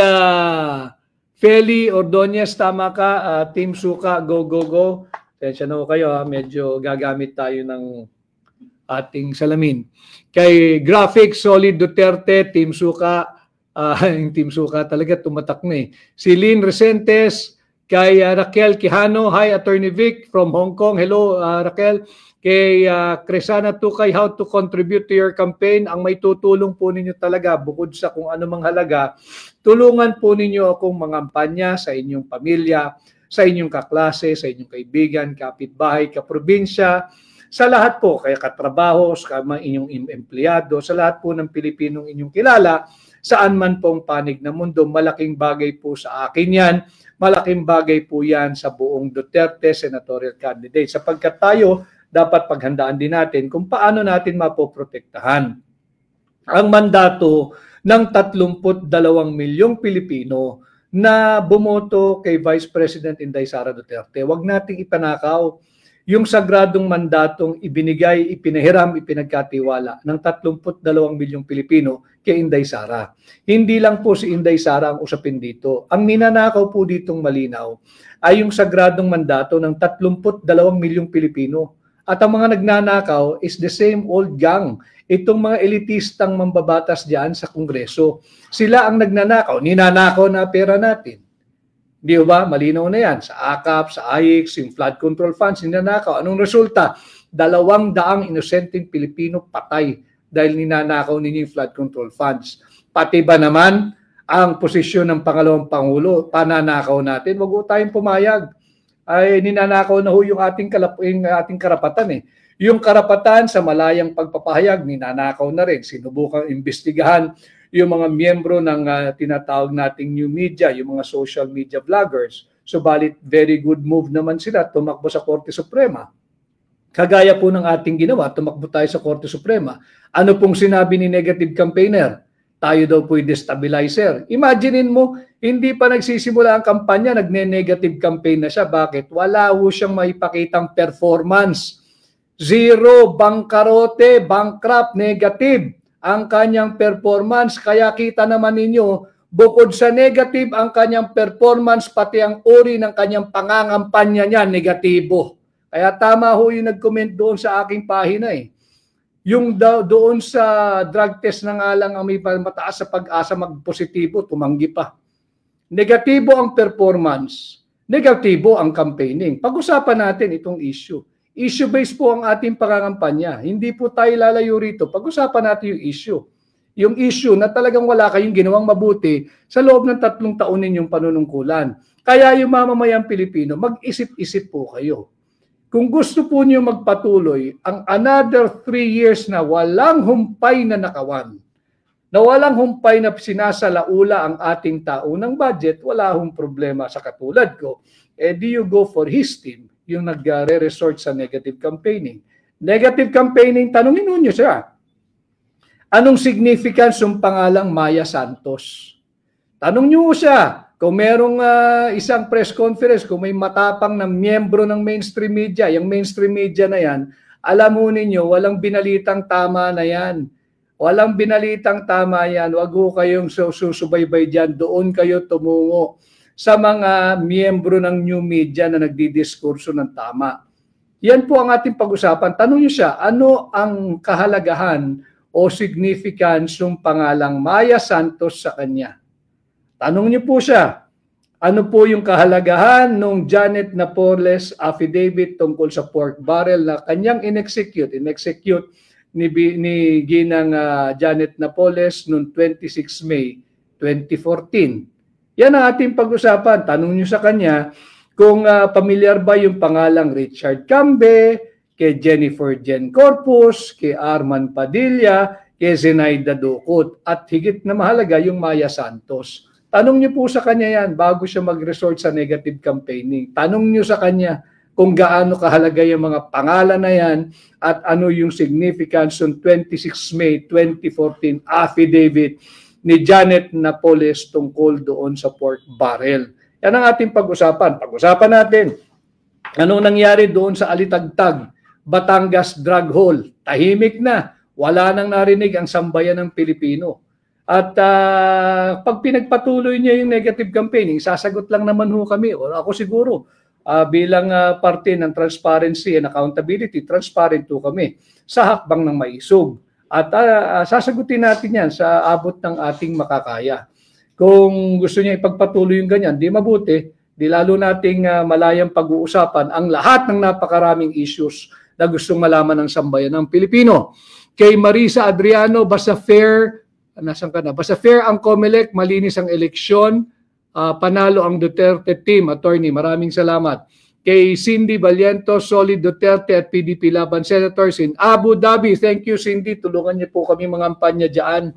Feli Ordonez, tama ka, Team Suka, go, go, go. Tensya na po kayo, medyo gagamit tayo ng ating salamin. Kay Graphic Solid Duterte, Team Suka, yung Team Suka talaga tumatak na eh. Si Lynn Resentes, kay Raquel Quijano, hi Attorney Vic from Hong Kong. Hello Raquel. Kay Cresana Tukay, how to contribute to your campaign. Ang may tutulong po ninyo talaga bukod sa kung ano mang halaga, tulungan po ninyo akong mangampanya sa inyong pamilya, sa inyong kaklase, sa inyong kaibigan, kapitbahay, kaprobinsya, sa lahat po, kaya katrabaho, sa inyong empleyado, sa lahat po ng Pilipinong inyong kilala, saan man pong panig ng mundo. Malaking bagay po sa akin yan. Malaking bagay po yan sa buong Duterte senatorial candidate. Sapagkat tayo, dapat paghandaan din natin kung paano natin mapoprotektahan ang mandato ng 32 milyong Pilipino na bumoto kay Vice President Inday Sara Duterte. Huwag nating ipanakaw yung sagradong mandatong ibinigay, ipinahiram, ipinagkatiwala ng 32 milyong Pilipino kay Inday Sara. Hindi lang po si Inday Sara ang usapin dito. Ang ninanakaw po ditong malinaw ay yung sagradong mandato ng 32 milyong Pilipino. At ang mga nagnanakaw is the same old gang. Itong mga elitistang mambabatas diyan sa Kongreso. Sila ang nagnanakaw, ninanakaw na pera natin. Di ba? Malinaw na yan. Sa AKAP, sa AIX, yung flood control funds, ninanakaw. Anong resulta? 200 inosenteng Pilipino patay dahil ninanakaw ninyo yung flood control funds. Pati ba naman ang posisyon ng pangalawang Pangulo, pananakaw natin? Wag po tayong pumayag. Ay ninanakaw na ho yung ating karapatan eh. Yung karapatan sa malayang pagpapahayag, ninanakaw na rin. Sinubukang imbestigahan yung mga miyembro ng tinatawag nating new media, yung mga social media vloggers. Subalit, very good move naman sila, tumakbo sa Korte Suprema. Kagaya po ng ating ginawa, tumakbo tayo sa Korte Suprema. Ano pong sinabi ni negative campaigner? Tayo daw po'y destabilizer. Imaginein mo, hindi pa nagsisimula ang kampanya, nagne-negative campaign na siya. Bakit? Wala ho siyang maipakitang performance. Zero, bangkarote, bankrupt, negative ang kanyang performance. Kaya kita naman ninyo, bukod sa negative ang kanyang performance, pati ang uri ng kanyang pangangampanya niya, negatibo. Kaya tama ho yung nag-comment doon sa aking pahina eh. Yung doon sa drug test na nga lang ang may mataas sa pag-asa magpositibo, tumanggi pa. Negatibo ang performance, negatibo ang campaigning. Pag-usapan natin itong issue. Issue-based po ang ating pangangampanya. Hindi po tayo lalayo rito. Pag-usapan natin yung issue. Yung issue na talagang wala kayong ginawang mabuti sa loob ng 3 taon ninyong panunungkulan. Kaya yung mamamayang Pilipino, mag-isip-isip po kayo. Kung gusto po niyo magpatuloy, ang another 3 years na walang humpay na nakawan, na walang humpay na sinasalaula ang ating taunang budget, wala hong problema sa katulad ko. Do you go for his team, yung nagre-resort sa negative campaigning? Negative campaigning, tanungin nyo siya. Anong significance ng pangalang Maya Santos? Tanong nyo siya. Kung merong isang press conference, kung may matapang na miyembro ng mainstream media, yung mainstream media na yan, alam mo ninyo, walang binalitang tama na yan. Walang binalitang tama yan. Huwag ho kayong susubaybay dyan. Doon kayo tumungo sa mga miyembro ng new media na nagdidiskurso ng tama. Yan po ang ating pag-usapan. Tanong niyo siya, ano ang kahalagahan o significance ng pangalang Maya Santos sa kanya? Tanong niyo po siya, ano po yung kahalagahan ng Janet Napoles affidavit tungkol sa pork barrel na kanyang in-execute ni Ginang Janet Napoles noong 26 May 2014. Yan ang ating pag-usapan. Tanong niyo sa kanya kung pamilyar ba yung pangalang Richard Cambe, kay Jennifer Jen Corpus, kay Arman Padilla, kay Zenaida Ducot, at higit na mahalaga yung Maya Santos. Tanong niyo po sa kanya yan bago siya mag-resort sa negative campaigning. Tanong niyo sa kanya kung gaano kahalaga yung mga pangalan na yan at ano yung significance ng 26 May 2014 affidavit ni Janet Napoles tungkol doon sa pork barrel. Yan ang ating pag-usapan. Pag-usapan natin, anong nangyari doon sa Alitagtag, Batangas Drug Hall. Tahimik na. Wala nang narinig ang sambayan ng Pilipino. At pag pinagpatuloy niya yung negative campaigning, sasagot lang naman ho kami. O ako siguro, bilang parte ng transparency and accountability, transparent ho kami sa hakbang ng maisog. At sasagutin natin yan sa abot ng ating makakaya. Kung gusto niya ipagpatuloy yung ganyan, di mabuti, di lalo nating malayang pag-uusapan ang lahat ng napakaraming issues na gustong malaman ng sambayan ng Pilipino. Kay Marisa Adriano, basta fair, nasan ka na? Basta fair ang COMELEC, malinis ang eleksyon, panalo ang Duterte team, attorney, maraming salamat. Kay Cindy Valiento, Solid Duterte at PDP Laban Senators in Abu Dhabi. Thank you, Cindy. Tulungan niyo po kami mga kampanya dyan.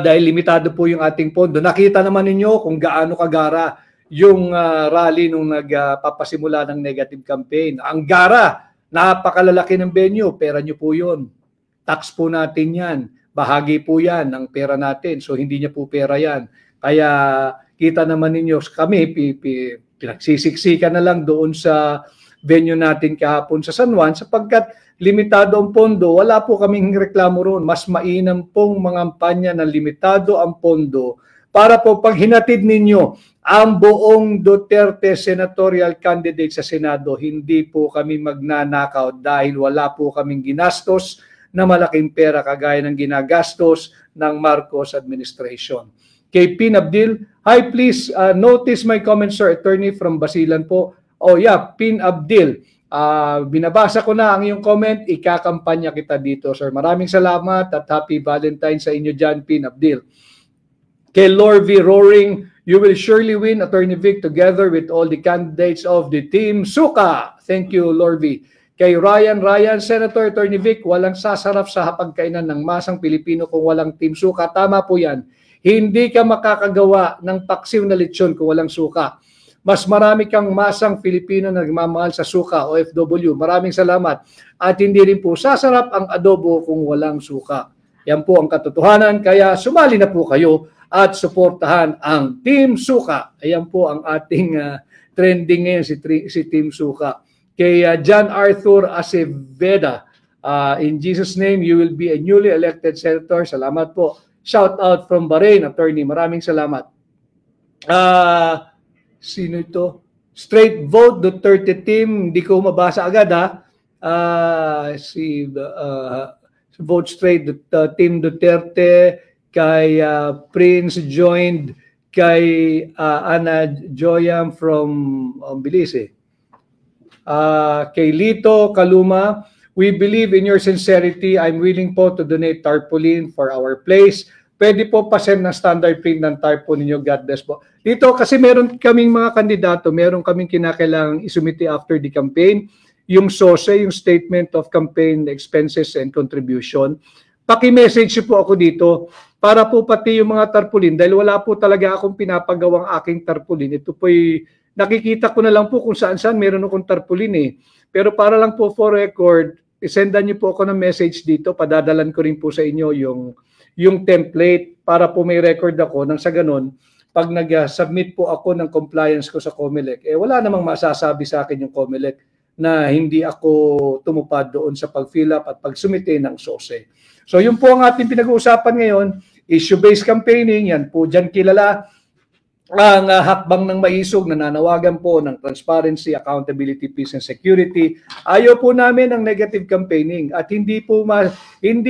Dahil limitado po yung ating pondo. Nakita naman ninyo kung gaano kagara yung rally nung nagpapasimula ng negative campaign. Ang gara, napakalalaki ng venue, pera nyo po yun. Tax po natin yan. Bahagi po yan ng pera natin. So hindi niya po pera yan. Kaya kita naman ninyo, kami pinagsisiksikan na lang doon sa venue natin kahapon sa San Juan sapagkat limitado ang pondo, wala po kaming reklamo roon. Mas mainam pong mga kampanya na limitado ang pondo para po pag hinatid ninyo ang buong Duterte senatorial candidate sa Senado, hindi po kami magnanakaw dahil wala po kaming ginastos na malaking pera kagaya ng ginagastos ng Marcos administration. Kay Pin Abdil, hi, please notice my comment, sir. Attorney from Basilan po. Oh yeah, Pin Abdil. Binabasa ko na ang iyong comment, ikakampanya kita dito, sir. Maraming salamat at happy Valentine's sa inyo dyan, Pin Abdil. Kay Lorvie Roaring, you will surely win, Attorney Vic, together with all the candidates of the Team Suka. Thank you, Lorvie. Kay Ryan, Senator Attorney Vic, walang sasarap sa hapagkainan ng masang Pilipino kung walang Team Suka. Tama po yan. Hindi ka makakagawa ng paksiw na lechon kung walang suka. Mas marami kang masang Filipino na nagmamahal sa suka, OFW. Maraming salamat. At hindi rin po sasarap ang adobo kung walang suka. Yan po ang katotohanan. Kaya sumali na po kayo at suportahan ang Team Suka. Ayan po ang ating trending ngayon, si Team Suka. Kay John Arthur Aceveda, in Jesus' name, you will be a newly elected senator. Salamat po. Shout out from Bahrain, attorney. Maraming salamat. Sino ito? Straight vote, Duterte team. Hindi ko mabasa agad ha. Vote straight, team Duterte. Kay Prince joined. Kay Ana Joyam from Belize. Kay Lito Kaluma, we believe in your sincerity. I'm willing po to donate tarpaulin for our place. Pwede po pa-send ng standard print ng tarpaulin ninyo. God bless po. Dito kasi meron kaming mga kandidato, meron kaming kinakailangang isumiti after the campaign. Yung SOSE, yung Statement of Campaign Expenses and Contribution. Paki-message po ako dito para po pati yung mga tarpaulin dahil wala po talaga akong pinapagawang aking tarpaulin. Ito po'y nakikita ko na lang po kung saan-saan meron akong tarpaulin eh. Pero para lang po for record, isendan niyo po ako ng message dito, padadalan ko rin po sa inyo yung template para po may record ako nang sa ganun, pag nag-submit po ako ng compliance ko sa COMELEC, wala namang masasabi sa akin yung COMELEC na hindi ako tumupad doon sa pag-fill up at pag-sumite ng SOSE. So yun po ang ating pinag-uusapan ngayon, issue-based campaigning, yan po dyan kilala ang hakbang ng maisog, nananawagan po ng transparency, accountability, peace and security. Ayaw po namin ng negative campaigning at hindi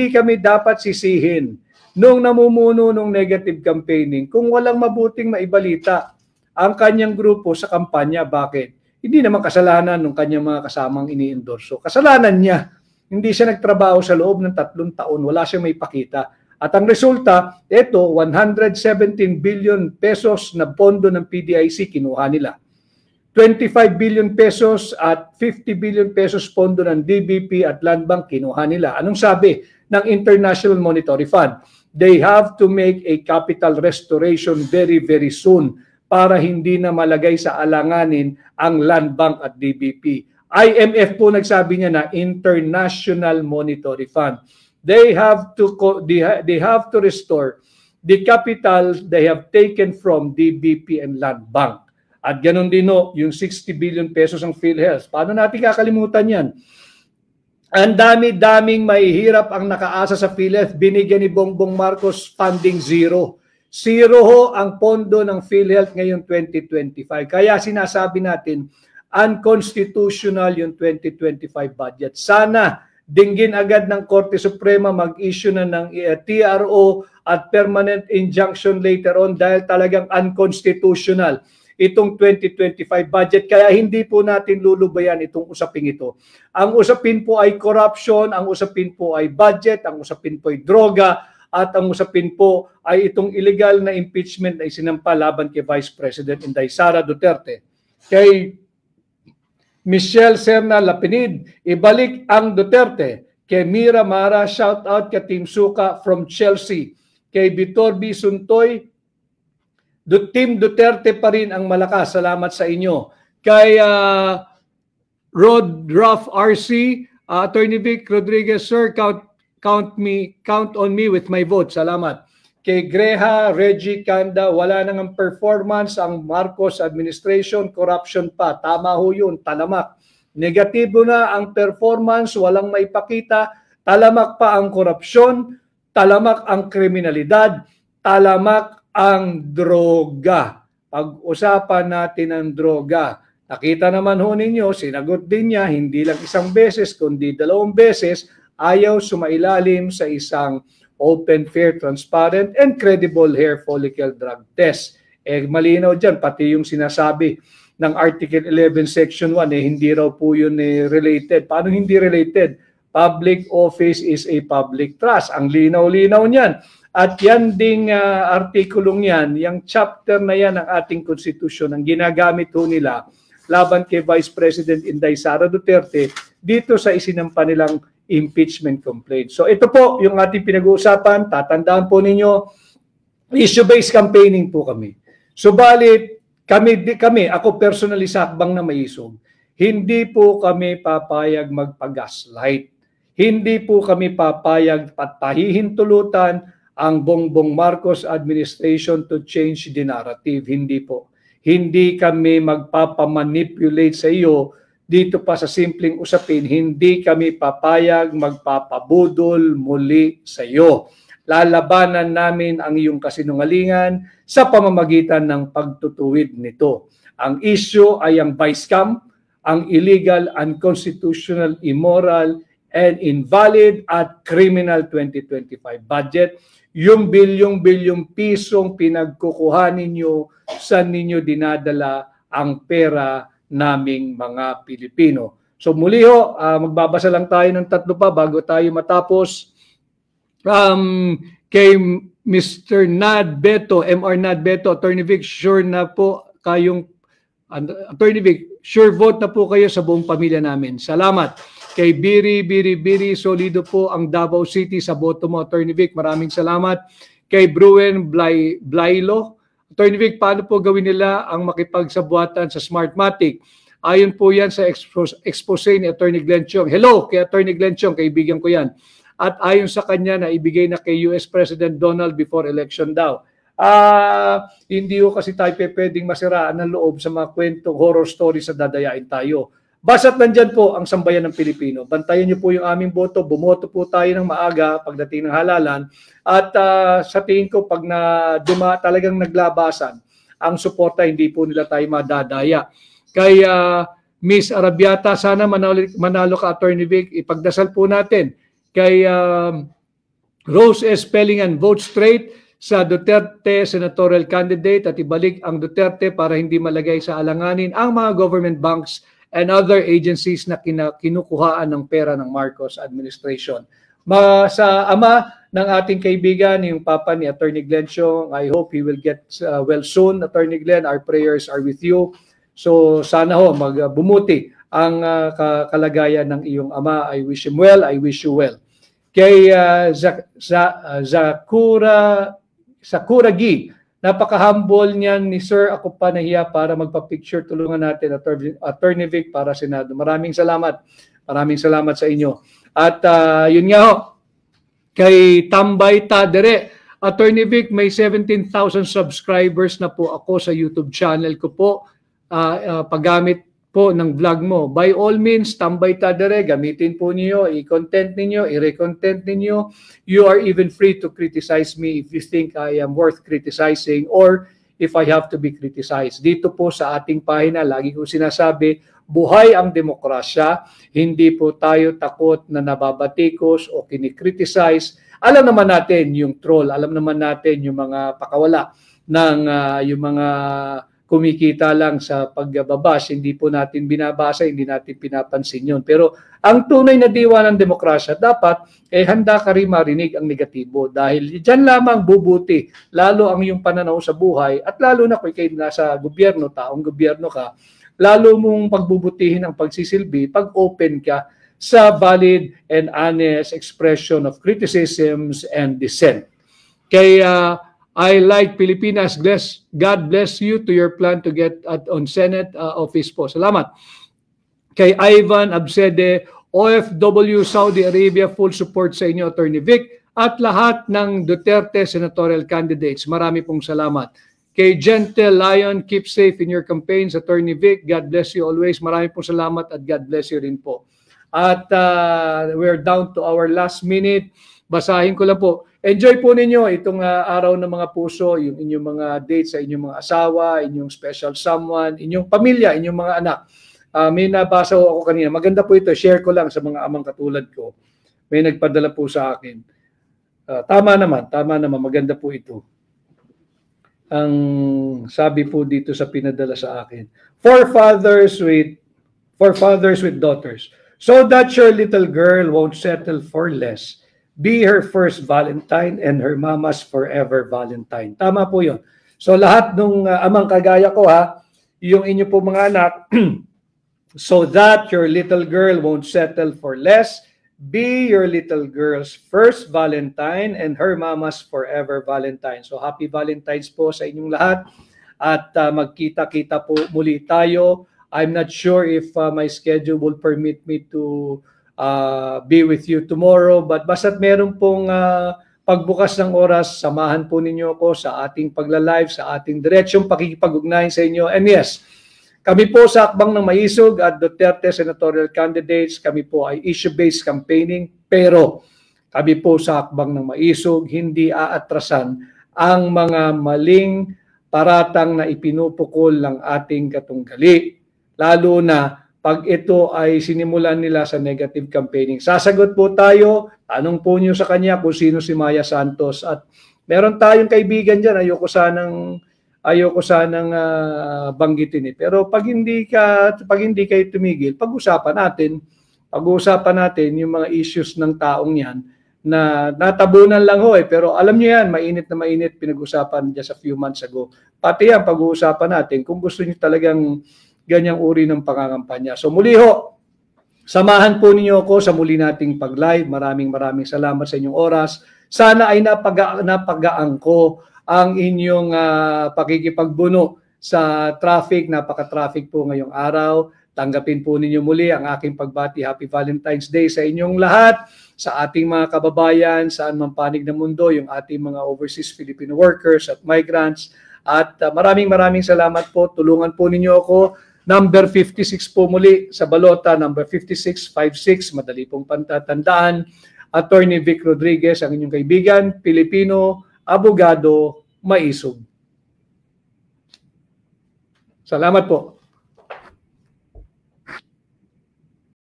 kami dapat sisihin nung namumuno ng negative campaigning kung walang mabuting maibalita ang kanyang grupo sa kampanya. Bakit? Hindi naman kasalanan ng kanyang mga kasamang ini-endorso. Kasalanan niya. Hindi siya nagtrabaho sa loob ng 3 taon. Wala siyang may pakita. At ang resulta, ito, 117 billion pesos na pondo ng PDIC kinuha nila. 25 billion pesos at 50 billion pesos pondo ng DBP at Land Bank kinuha nila. Anong sabi ng International Monetary Fund? They have to make a capital restoration very, very soon para hindi na malagay sa alanganin ang Land Bank at DBP. IMF po nagsabi niya na International Monetary Fund. They have to restore the capital they have taken from DBP and Land Bank. At ganun din yung 60 billion pesos ang PhilHealth. Paano natin kakalimutan yan? Ang dami-daming mahihirap ang nakaasa sa PhilHealth. Binigyan ni Bongbong Marcos funding zero. Zero ho ang pondo ng PhilHealth ngayong 2025. Kaya sinasabi natin, unconstitutional yung 2025 budget. Sana dinggin agad ng Korte Suprema, mag-issue na ng TRO at permanent injunction later on dahil talagang unconstitutional itong 2025 budget. Kaya hindi po natin lulubayan itong usaping ito. Ang usapin po ay corruption, ang usapin po ay budget, ang usapin po ay droga, at ang usapin po ay itong illegal na impeachment na isinampa laban kay Vice President Inday Sara Duterte. Kay Michelle Serna Lapinid, ibalik ang Duterte. Kay Mira Mara, shout out kay Team Suka from Chelsea. Kay Vitor B. Suntoy, Team Duterte pa rin ang malakas. Salamat sa inyo. Kay Rod Ruff RC, Attorney Vic Rodriguez, sir, count on me with my vote. Salamat. Kay Greha, Reggie Kanda, wala nang performance ang Marcos administration, corruption pa. Tama ho yun, talamak. Negatibo na ang performance, walang maipakita, talamak pa ang korupsyon, talamak ang kriminalidad, talamak ang droga. Pag-usapan natin ang droga. Nakita naman ho ninyo, sinagot din niya, hindi lang isang beses, kundi 2 beses, ayaw sumailalim sa isang open, fair, transparent, and credible hair follicle drug test. Malinaw dyan, pati yung sinasabi ng Article 11, Section 1, hindi raw po yun related. Paano hindi related? Public office is a public trust. Ang linaw-linaw niyan. At yan ding artikulong yan, yung chapter na yan ng ating konstitusyon, ang ginagamit ho nila laban kay Vice President Inday Sara Duterte dito sa isinampa nilang impeachment complaint. So ito po yung ating pinag-uusapan. Tatandaan po ninyo, issue-based campaigning po kami. Subalit, kami, ako personally sa hakbang na maisog, hindi po kami papayag magpa-gaslight. Hindi po kami papayag at pahihintulutan ang Bongbong Marcos administration to change the narrative. Hindi po. Hindi kami magpapamanipulate sa iyo dito pa sa simpleng usapin. Hindi kami papayag magpapabudol muli sa iyo. Lalabanan namin ang iyong kasinungalingan sa pamamagitan ng pagtutuwid nito. Ang issue ay ang vice scam, ang illegal, unconstitutional, immoral, and invalid at criminal 2025 budget. Yung bilyong-bilyong pisong pinagkukuha ninyo, saan ninyo dinadala ang pera naming mga Pilipino. So muli ho, magbabasa lang tayo ng 3 pa bago tayo matapos. Kay Mr. Nad Beto, MR Nad Beto, Attorney Vic, sure na po kayong, Attorney Vic, sure vote na po kayo sa buong pamilya namin. Salamat. Kay Biri, solido po ang Davao City sa boto mo, Attorney Vic. Maraming salamat. Kay Bruen Blailo, Attorney Vic, paano po gawin nila ang makipagsabuatan sa Smartmatic? Ayon po yan sa expose ni Attorney Glenn Chong. Hello kay Attorney Glenn Chong, kaibigan ko yan. At ayon sa kanya na ibigay na kay US President Donald before election daw. Hindi ko kasi tayo pwedeng masiraan ng loob sa mga kwentong horror story sa dadayain tayo. Basta't nandyan po ang sambayan ng Pilipino. Bantayan niyo po yung aming boto. Bumoto po tayo ng maaga pagdating ng halalan. At sa tingin ko, pag talagang naglabasan, ang suporta, hindi po nila tayo madadaya. Kay Miss Arabiata, sana manalo ka, Attorney Vic. Ipagdasal po natin. Kay Rose S. Pellingan, vote straight sa Duterte senatorial candidate at ibalik ang Duterte para hindi malagay sa alanganin ang mga government banks and other agencies na kinukuhaan ng pera ng Marcos administration. Sa ama ng ating kaibigan, yung papa ni Attorney Glenn Chong, I hope he will get well soon. Attorney Glenn, our prayers are with you. So sana ho magbumuti ang kalagayan ng iyong ama. I wish him well. I wish you well. Kay Sakura Gi, napaka-humble niyan ni Sir. Ako pa nahiya para magpa-picture. Tulungan natin, Attorney Vic, para Senado. Maraming salamat. Maraming salamat sa inyo. At yun nga ho, kay Tambay Tadere, Attorney Vic, may 17,000 subscribers na po ako sa YouTube channel ko po. Paggamit po ng vlog mo. By all means, Tambay Tadere, gamitin po niyo, i-content ninyo, i-recontent ninyo. You are even free to criticize me if you think I am worth criticizing or if I have to be criticized. Dito po sa ating pahina, lagi ko sinasabi, buhay ang demokrasya, hindi po tayo takot na nababatikos o kinikriticize. Alam naman natin yung troll, alam naman natin yung mga pakawala ng yung mga kumikita lang sa pagbabash, hindi po natin binabasa, hindi natin pinapansin yun. Pero ang tunay na diwa ng demokrasya, dapat handa ka rin marinig ang negatibo dahil dyan lamang bubuti lalo ang iyong pananaw sa buhay at lalo na kung kayo nasa gobyerno, taong gobyerno ka, lalo mong pagbubutihin ang pagsisilbi pag open ka sa valid and honest expression of criticisms and dissent. Kaya I like Pilipinas. God bless you to your plan to get on Senate office po. Salamat. Kay Ivan Absede, OFW Saudi Arabia, full support sa inyo, Attorney Vic, at lahat ng Duterte senatorial candidates. Marami pong salamat. Kay Gentle Lion, keep safe in your campaigns, Attorney Vic. God bless you always. Marami pong salamat at God bless you rin po. At we're down to our last minute. Basahin ko lang po. Enjoy po ninyo itong araw ng mga puso, yung inyong mga dates sa inyong mga asawa, inyong special someone, inyong pamilya, inyong mga anak. May nabasa ako kanina. Maganda po ito. Share ko lang sa mga amang katulad ko. May nagpadala po sa akin. Tama naman. Maganda po ito. Ang sabi po dito sa pinadala sa akin. For fathers with daughters. So that your little girl won't settle for less. Be her first Valentine and her mama's forever Valentine. Tama po yun. So lahat ng amang kagaya ko yung inyo po mga anak, so that your little girl won't settle for less, be your little girl's first Valentine and her mama's forever Valentine. So happy Valentine's po sa inyong lahat at magkita-kita po muli tayo. I'm not sure if my schedule will permit me to be with you tomorrow, but basta't meron pong pagbukas ng oras, samahan po ninyo ako sa ating pagla-live, sa ating diretsyong pakikipag-ugnayan sa inyo. And yes, kami po sa Akbang ng Maisog at Duterte senatorial candidates, kami po ay issue-based campaigning, pero kami po sa Akbang ng Maisog hindi aatrasan ang mga maling paratang na ipinupukol ng ating katunggali, lalo na pag ito ay sinimulan nila sa negative campaigning. Sasagot po tayo, tanong po niyo sa kanya kung sino si Maya Santos. At meron tayong kaibigan dyan, ayoko sanang banggitin. Pero pag hindi kayo tumigil, pag-uusapan natin yung mga issues ng taong yan na natabunan lang pero alam niyo yan, mainit na mainit pinag-usapan just a few months ago. Pati yan, pag-uusapan natin kung gusto niyo talagang ganyang uri ng pangangampanya. So muli samahan po ninyo ako sa muli nating pag-live. Maraming salamat sa inyong oras. Sana ay napagaan ko ang inyong pakikipagbuno sa traffic. Napaka-traffic po ngayong araw. Tanggapin po ninyo muli ang aking pagbati. Happy Valentine's Day sa inyong lahat, sa ating mga kababayan, saan man panig ng mundo, yung ating mga overseas Filipino workers at migrants. At maraming salamat po. Tulungan po ninyo ako. Number 56 po muli sa balota, number 5656, madali pong pantatandaan. Attorney Vic Rodriguez, ang inyong kaibigan, Pilipino, abogado, maisog. Salamat po.